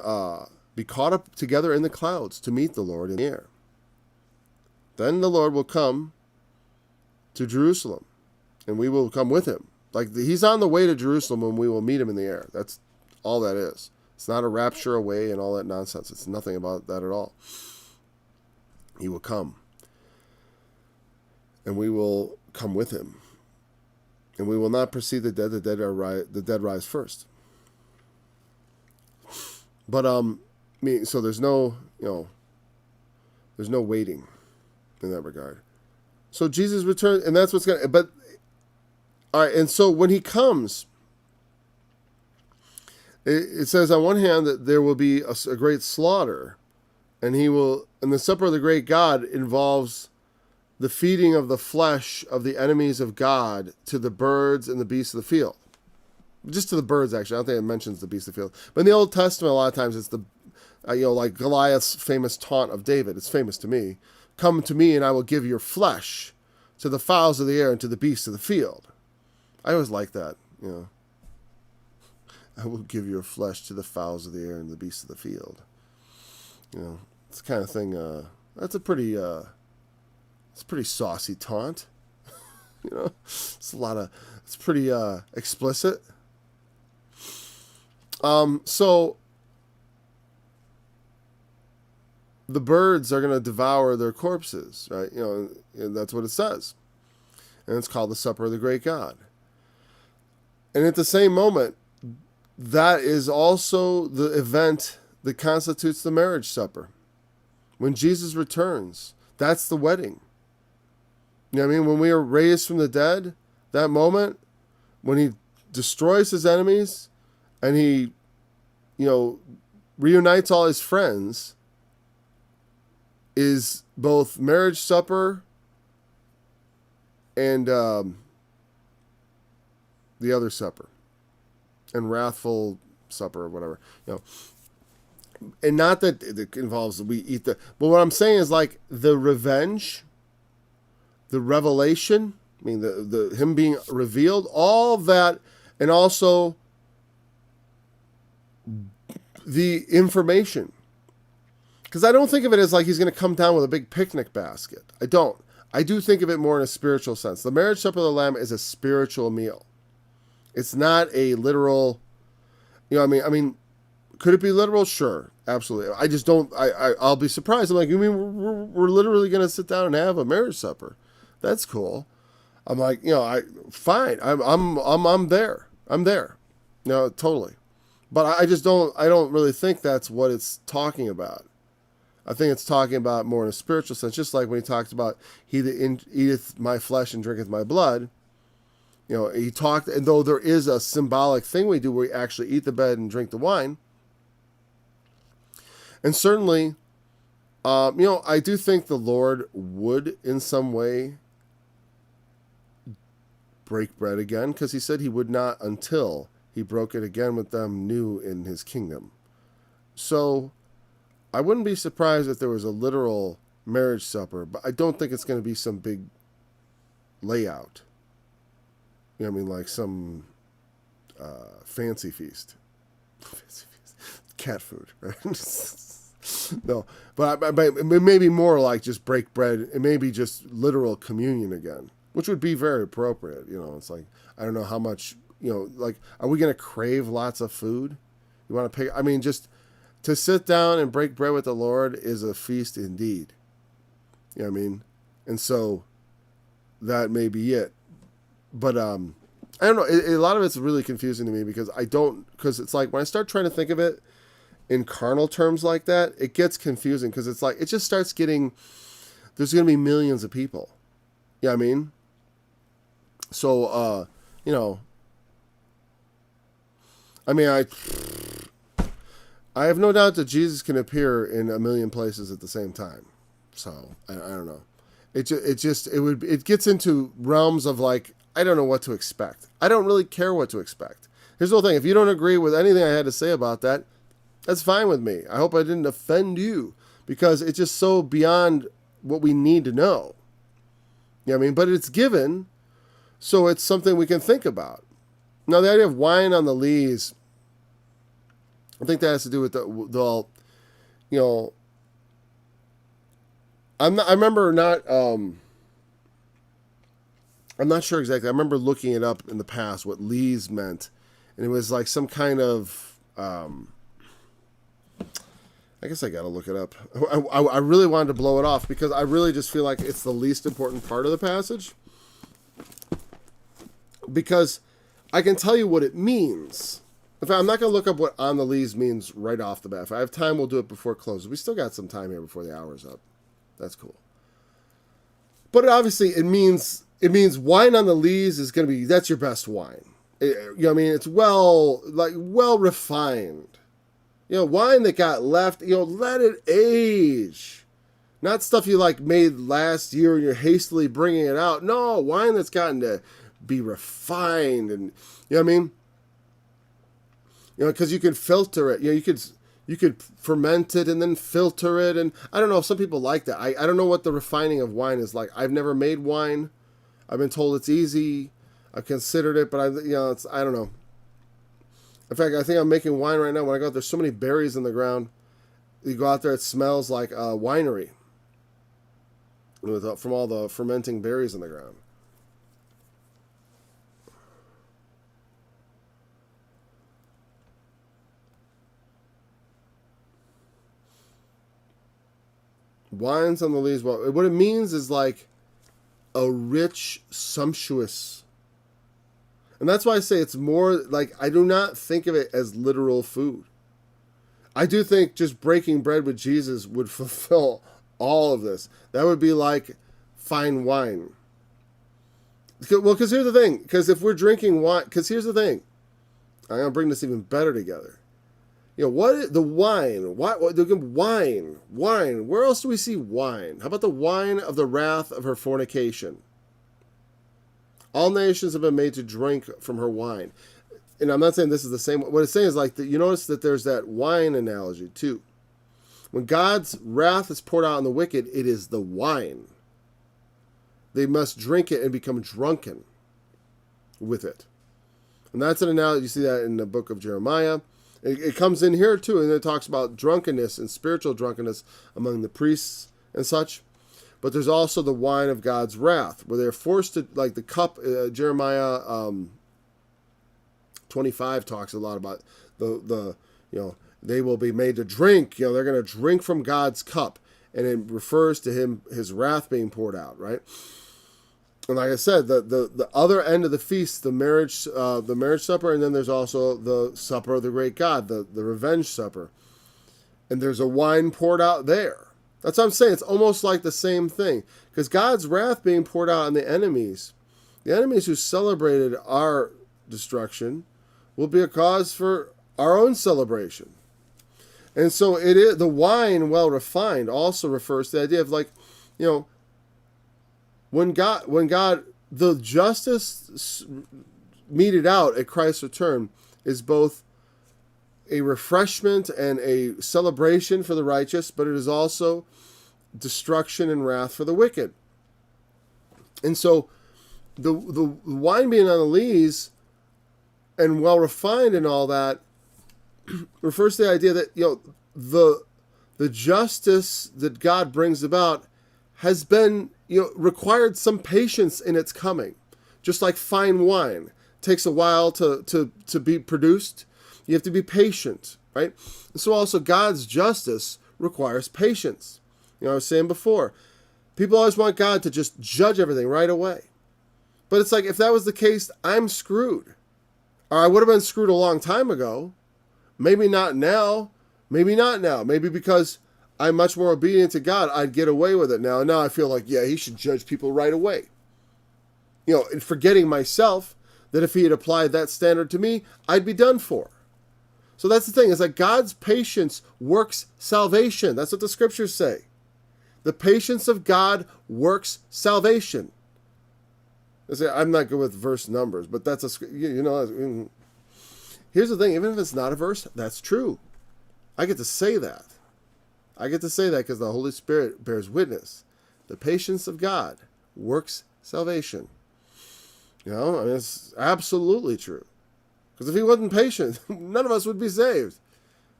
be caught up together in the clouds to meet the Lord in the air. Then the Lord will come to Jerusalem, and we will come with him. Like he's on the way to Jerusalem, and we will meet him in the air. That's all that is. It's not a rapture away and all that nonsense. It's nothing about that at all. He will come, and we will come with him, and we will not precede the dead. The dead rise first. But so there's no there's no waiting in that regard. So Jesus returns, and that's what's gonna. But all right, and so when he comes, it says on one hand that there will be a great slaughter, and and the supper of the great God involves the feeding of the flesh of the enemies of God to the birds and the beasts of the field. Just to the birds, actually. I don't think it mentions the beasts of the field. But in the Old Testament, a lot of times it's the, like Goliath's famous taunt of David. It's famous to me. Come to me and I will give your flesh to the fowls of the air and to the beasts of the field. I always like that, I will give your flesh to the fowls of the air and the beasts of the field. It's the kind of thing, that's a pretty, it's a pretty saucy taunt. It's pretty explicit. So the birds are going to devour their corpses, right? And that's what it says. And it's called the Supper of the Great God. And at the same moment, that is also the event that constitutes the marriage supper. When Jesus returns, that's the wedding. When we are raised from the dead, that moment, when he destroys his enemies and he, reunites all his friends, is both marriage supper and the other supper, and wrathful supper or whatever, and not that it involves we eat but what I'm saying is like the revenge, the revelation, the him being revealed, all of that, and also the information. Because I don't think of it as like he's going to come down with a big picnic basket. I don't. I do think of it more in a spiritual sense. The marriage supper of the Lamb is a spiritual meal. It's not a literal, could it be literal? Sure, absolutely. I just don't, I'll be surprised. I'm like, we're literally going to sit down and have a marriage supper. That's cool. I'm like, fine. I'm there. I'm there. Totally. But I don't really think that's what it's talking about. I think it's talking about more in a spiritual sense, just like when he talked about he that eateth my flesh and drinketh my blood. He talked, and though there is a symbolic thing we do where we actually eat the bread and drink the wine, and certainly I do think the Lord would, in some way, break bread again, because he said he would not until he broke it again with them new in his kingdom. So I wouldn't be surprised if there was a literal marriage supper, but I don't think it's going to be some big layout. You know what I mean? Like some fancy feast. Fancy feast. Cat food, right? No, but it may be more like just break bread. It may be just literal communion again, which would be very appropriate. It's like, I don't know how much, like, are we going to crave lots of food? You want to pick, just to sit down and break bread with the Lord is a feast indeed. You know what I mean? And so that may be it. But I don't know. A lot of it's really confusing to me because it's like when I start trying to think of it in carnal terms like that, it gets confusing because it's like, it just starts getting, there's going to be millions of people. You know what I mean? So, I have no doubt that Jesus can appear in a million places at the same time. So I don't know. It gets into realms of like, I don't know what to expect. I don't really care what to expect. Here's the whole thing. If you don't agree with anything I had to say about that, that's fine with me. I hope I didn't offend you because it's just so beyond what we need to know. You know what I mean? But it's given, so it's something we can think about. Now, the idea of wine on the lees, I think that has to do with I'm not sure exactly. I remember looking it up in the past what lees meant, and it was like some kind of I guess I gotta look it up. I really wanted to blow it off because I really just feel like it's the least important part of the passage, because I can tell you what it means. In fact, I'm not going to look up what on the lees means right off the bat. If I have time, we'll do it before close. We still got some time here before the hour's up. That's cool. But obviously, it means wine on the lees is going to be, that's your best wine. You know what I mean? It's well refined. Wine that got left, let it age. Not stuff you like made last year and you're hastily bringing it out. No, wine that's gotten to be refined, and you know what I mean? Because you can filter it. You could ferment it and then filter it, and I don't know. Some people like that. I don't know what the refining of wine is like. I've never made wine. I've been told it's easy. I've considered it, but I don't know. In fact, I think I'm making wine right now. When I go out, there's so many berries in the ground. You go out there, it smells like a winery from all the fermenting berries in the ground. Wines on the lees. Well, what it means is like a rich, sumptuous. And that's why I say it's more like, I do not think of it as literal food. I do think just breaking bread with Jesus would fulfill all of this. That would be like fine wine. Well, because here's the thing. Because if we're drinking wine, because here's the thing. I'm going to bring this even better together. What the wine? Wine. Where else do we see wine? How about the wine of the wrath of her fornication? All nations have been made to drink from her wine. And I'm not saying this is the same. What it's saying is like, you notice that there's that wine analogy too. When God's wrath is poured out on the wicked, it is the wine. They must drink it and become drunken with it. And that's an analogy. You see that in the book of Jeremiah. It comes in here too, and it talks about drunkenness and spiritual drunkenness among the priests and such. But there's also the wine of God's wrath, where they're forced to, like the cup. Jeremiah 25 talks a lot about they will be made to drink. They're going to drink from God's cup, and it refers to his wrath being poured out, right? And like I said, the other end of the feast, the marriage supper, and then there's also the supper of the great God, the revenge supper. And there's a wine poured out there. That's what I'm saying. It's almost like the same thing. Because God's wrath being poured out on the enemies who celebrated our destruction, will be a cause for our own celebration. And so it is, the wine well refined also refers to the idea of, like, you know, when God, the justice meted out at Christ's return is both a refreshment and a celebration for the righteous, but it is also destruction and wrath for the wicked. And so the wine being on the lees and well refined and all that refers to the idea that, you know, the justice that God brings about has been, you know, required some patience in its coming. Just like fine wine takes a while to be produced, you have to be patient, right? And so also God's justice requires patience. You know, I was saying before, people always want God to just judge everything right away. But it's like, if that was the case, I'm screwed. Or I would have been screwed a long time ago. Maybe not now. Maybe not now. Maybe because I'm much more obedient to God, I'd get away with it now. Now I feel like, yeah, he should judge people right away. You know, and forgetting myself that if he had applied that standard to me, I'd be done for. So that's the thing, is that God's patience works salvation. That's what the scriptures say. The patience of God works salvation. I say, I'm not good with verse numbers, but that's you know. Here's the thing, even if it's not a verse, that's true. I get to say that. I get to say that because the Holy Spirit bears witness. The patience of God works salvation. You know, I mean, it's absolutely true. Because if he wasn't patient, none of us would be saved.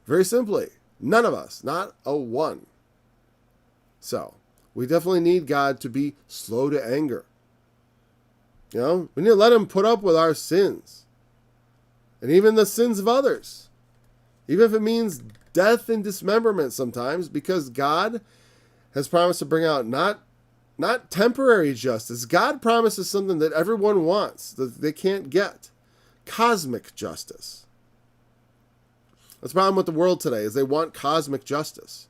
Very simply, none of us, not a one. So, we definitely need God to be slow to anger. You know, we need to let him put up with our sins. And even the sins of others. Even if it means death and dismemberment sometimes, because God has promised to bring out not temporary justice. God promises something that everyone wants, that they can't get. Cosmic justice. That's the problem with the world today, is they want cosmic justice.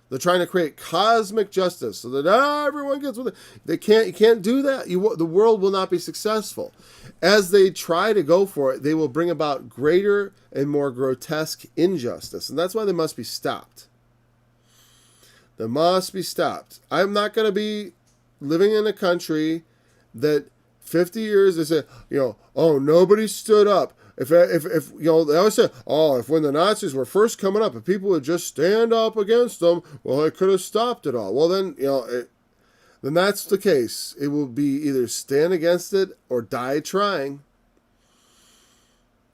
They're trying to create cosmic justice so that everyone gets with it. They can't. You can't do that. The world will not be successful. As they try to go for it, they will bring about greater and more grotesque injustice, and that's why they must be stopped. They must be stopped. I'm not going to be living in a country that 50 years they say, you know, oh, nobody stood up. If you know, they always say, oh, if when the Nazis were first coming up, if people would just stand up against them, well, they could have stopped it all. Well, then, you know, then that's the case. It will be either stand against it or die trying.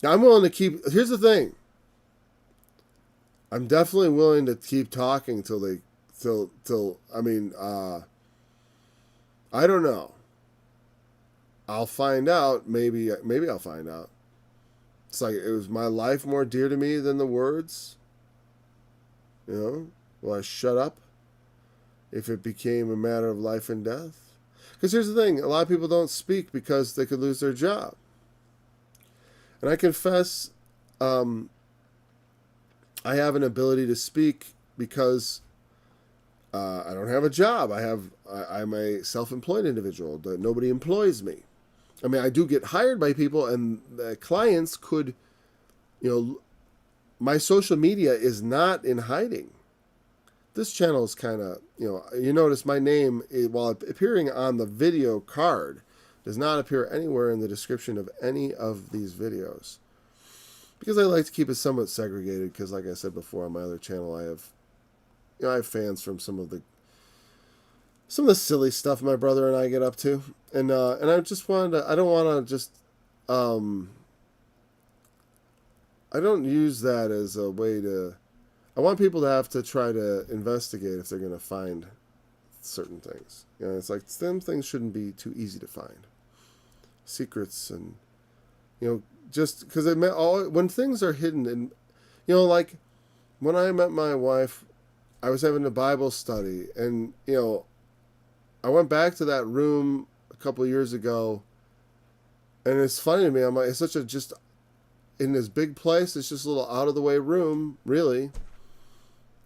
Now, I'm willing to keep. Here's the thing. I'm definitely willing to keep talking till I mean, I don't know. I'll find out. Maybe I'll find out. It's like, it was my life more dear to me than the words. You know, will I shut up if it became a matter of life and death? Because here's the thing, a lot of people don't speak because they could lose their job. And I confess, I have an ability to speak because I don't have a job. I'm a self-employed individual. That nobody employs me. I mean, I do get hired by people, and the clients could, you know, my social media is not in hiding. This channel is kind of, you know, you notice my name, while appearing on the video card, does not appear anywhere in the description of any of these videos. Because I like to keep it somewhat segregated, because like I said before on my other channel, I have fans from some of the silly stuff my brother and I get up to. And I just wanted to, I don't want to just, I don't use that as a way to, I want people to have to try to investigate if they're going to find certain things. You know, it's like, some things shouldn't be too easy to find. Secrets and, you know, just because when things are hidden, and, you know, like when I met my wife, I was having a Bible study, and, you know, I went back to that room a couple of years ago, and it's funny to me. I'm like, it's such a just in this big place. It's just a little out of the way room, really.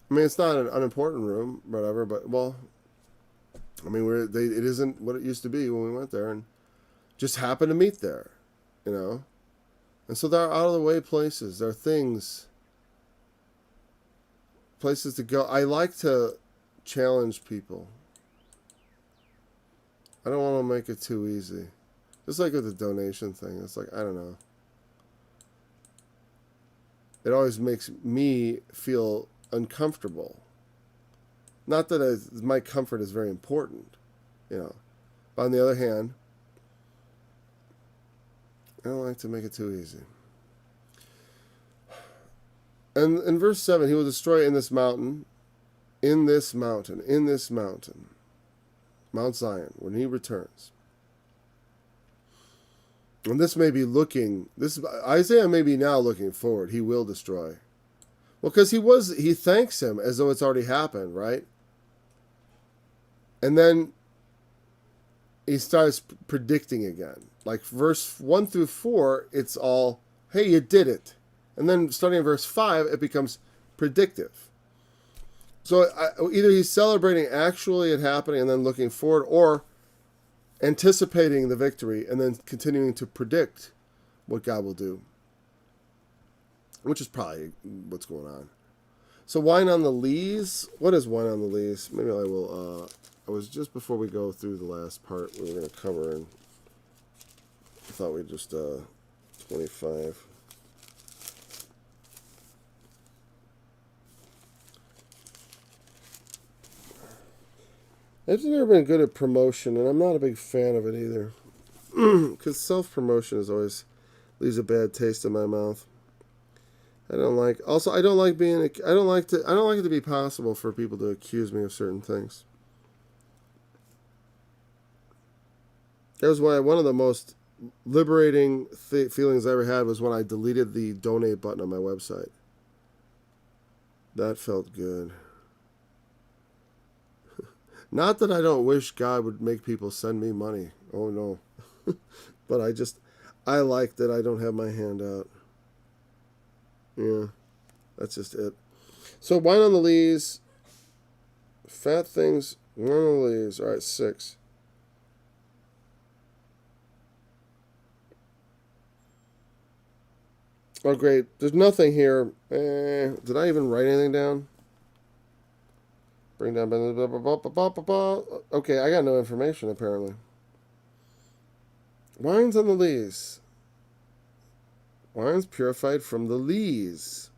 I mean, it's not an unimportant room, whatever. But well, I mean, it isn't what it used to be when we went there, and just happened to meet there, you know. And so there are out of the way places. There are things places to go. I like to challenge people. I don't want to make it too easy. Just like with the donation thing. It's like, I don't know. It always makes me feel uncomfortable. Not that my comfort is very important, you know. But on the other hand, I don't like to make it too easy. And in verse 7, he will destroy in this mountain, Mount Zion, when he returns. And this may be Isaiah may be now looking forward. He will destroy. Well, because he thanks him as though it's already happened, right? And then he starts predicting again. Like verse 1 through 4, it's all, hey, you did it. And then starting in verse 5, it becomes predictive. So either he's celebrating actually it happening and then looking forward, or anticipating the victory and then continuing to predict what God will do, which is probably what's going on. So wine on the lees. What is wine on the lees? Maybe I will. I was just before we go through the last part we were going to cover, and I thought we'd just 25. I've never been good at promotion, and I'm not a big fan of it either. Because self-promotion always leaves a bad taste in my mouth. I don't like it to be possible for people to accuse me of certain things. That was why one of the most liberating feelings I ever had was when I deleted the donate button on my website. That felt good. Not that I don't wish God would make people send me money. Oh, no. But I like that I don't have my hand out. Yeah, that's just it. So, wine on the lees. Fat things, wine on the lees. All right, 6. Oh, great. There's nothing here. Did I even write anything down? Bring down. Okay, I got no information apparently. Wines on the lees. Wines purified from the lees.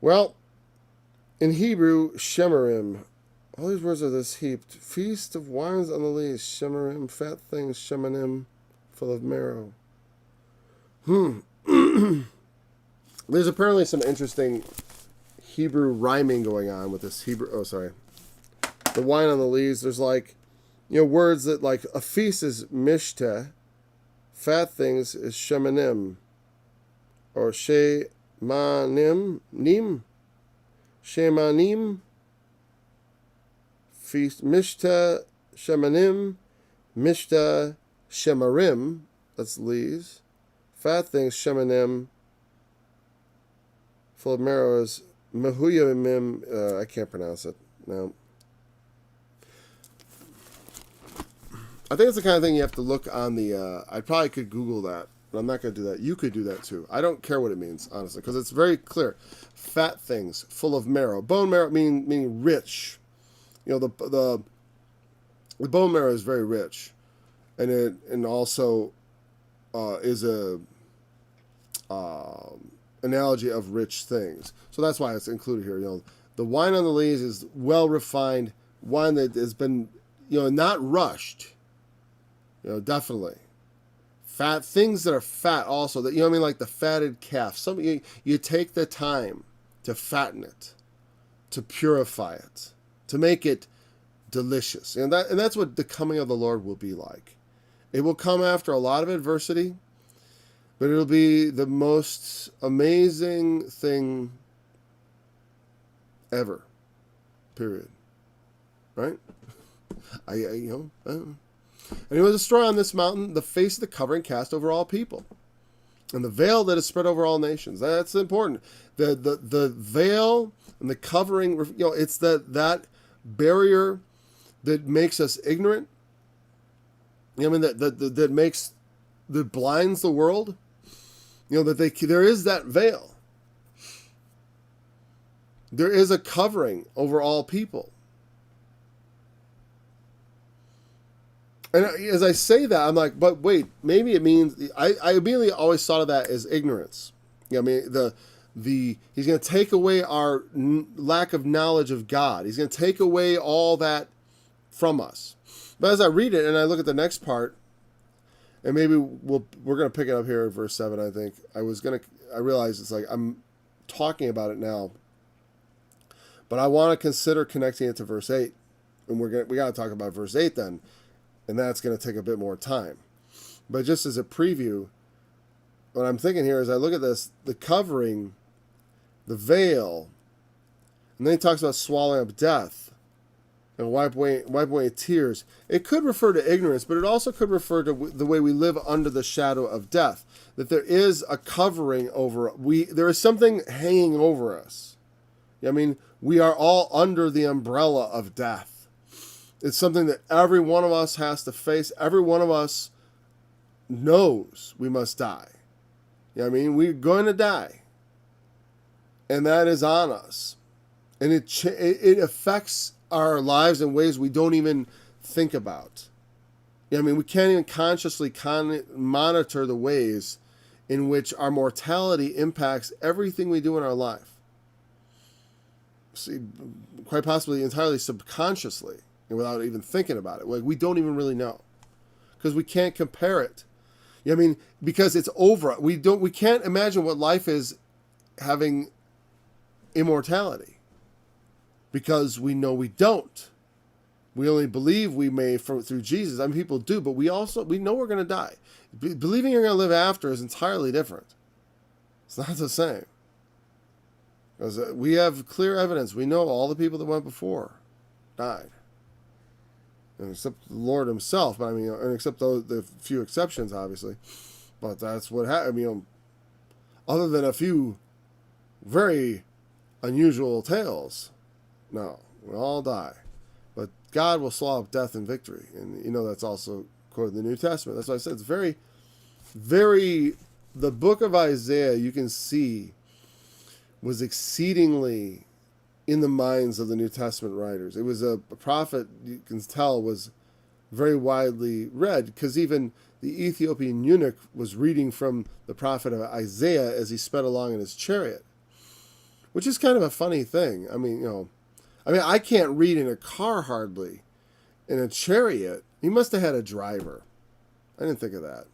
Well, in Hebrew, shemarim. All these words are this heaped. Feast of wines on the lees. Shemarim, fat things, shemanim, full of marrow. There's apparently some interesting Hebrew rhyming going on with this Hebrew. Oh, sorry. The wine on the lees. There's words that like a feast is mishteh, fat things is shemanim, or shemanim, feast mishteh, shemanim, mishteh, shemarim. That's lees. Fat things shemanim. Full of marrow is Mehuyamim, I can't pronounce it. No. I think it's the kind of thing you have to look on the, I probably could Google that, but I'm not going to do that. You could do that too. I don't care what it means, honestly, because it's very clear. Fat things, full of marrow. Bone marrow meaning rich. The bone marrow is very rich. And also is a analogy of rich things. So that's why it's included here. The wine on the lees is well-refined wine that has been, not rushed. Definitely. Fat things that are fat also, that like the fatted calf. You take the time to fatten it, to purify it, to make it delicious. And that's what the coming of the Lord will be like. It will come after a lot of adversity, but it'll be the most amazing thing ever. Period. Right? And he will destroy on this mountain the face of the covering cast over all people, and the veil that is spread over all nations. That's important. The veil and the covering, it's that barrier that makes us ignorant. That blinds the world. There is that veil. There is a covering over all people. And as I say that, I'm like, but wait, maybe it means, I immediately always thought of that as ignorance. I mean, he's going to take away our lack of knowledge of God. He's going to take away all that from us. But as I read it and I look at the next part, and maybe we're going to pick it up here at verse 7, I think. I realize it's like I'm talking about it now, but I want to consider connecting it to verse 8. And we got to talk about verse 8 then. And that's going to take a bit more time. But just as a preview, what I'm thinking here is I look at this, the covering, the veil, and then he talks about swallowing up death and wipe away tears. It could refer to ignorance, but it also could refer to the way we live under the shadow of death. That there is a covering over, there is something hanging over us. I mean, we are all under the umbrella of death. It's something that every one of us has to face. Every one of us knows we must die. I mean, we're going to die. And that is on us. And it affects our lives in ways we don't even think about. I mean, we can't even consciously monitor the ways in which our mortality impacts everything we do in our life. See, quite possibly entirely subconsciously. Without even thinking about it. Like, we don't even really know. Because we can't compare it. I mean, because it's over. We can't imagine what life is having immortality. Because we know we don't. We only believe we may through Jesus. I mean, people do, but we know we're going to die. Believing you're going to live after is entirely different. It's not the same. Because we have clear evidence. We know all the people that went before died. Except the Lord himself, but I mean, except the few exceptions, obviously. But that's what happened. I mean, other than a few very unusual tales, no, we all die. But God will swallow up death in victory. And that's also quoted in the New Testament. That's why I said it's very, very, the book of Isaiah, you can see, was exceedingly in the minds of the New Testament writers. It was a prophet, you can tell, was very widely read, because even the Ethiopian eunuch was reading from the prophet of Isaiah as he sped along in his chariot, which is kind of a funny thing. I mean, I can't read in a car hardly. In a chariot, he must have had a driver. I didn't think of that.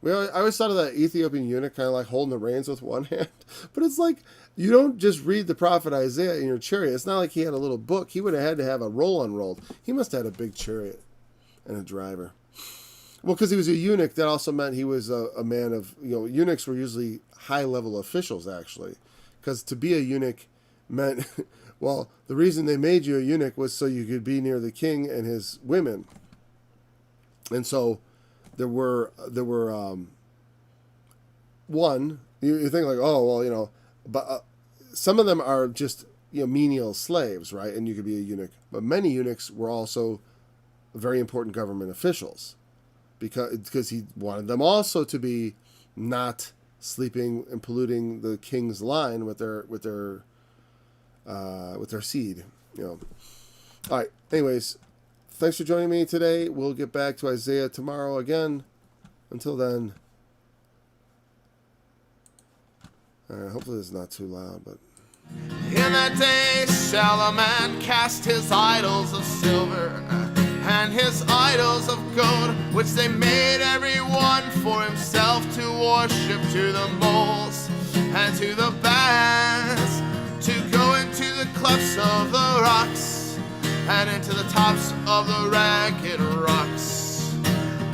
I always thought of that Ethiopian eunuch kind of like holding the reins with one hand. But it's like, you don't just read the prophet Isaiah in your chariot. It's not like he had a little book. He would have had to have a roll unrolled. He must have had a big chariot and a driver. Well, because he was a eunuch, that also meant he was a man of, eunuchs were usually high-level officials, actually. Because to be a eunuch meant, well, the reason they made you a eunuch was so you could be near the king and his women. And so there were one, you think like, oh, well, but some of them are just, menial slaves, right? And you could be a eunuch. But many eunuchs were also very important government officials, because he wanted them also to be not sleeping and polluting the king's line with their seed. All right. Anyways, thanks for joining me today. We'll get back to Isaiah tomorrow again. Until then, hopefully it's not too loud, but. In that day shall a man cast his idols of silver and his idols of gold, which they made every one for himself to worship, to the moles and to the bats, to go into the clefts of the rocks and into the tops of the ragged rocks,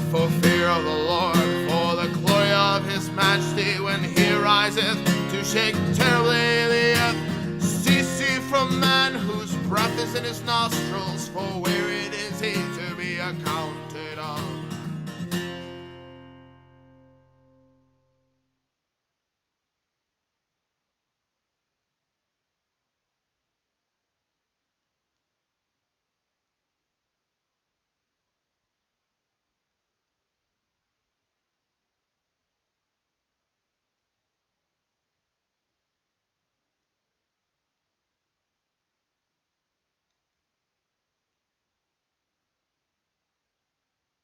for fear of the Lord, for the glory of his majesty, when he riseth to shake terribly the earth. Cease ye from man whose breath is in his nostrils, for where it is he to be accounted.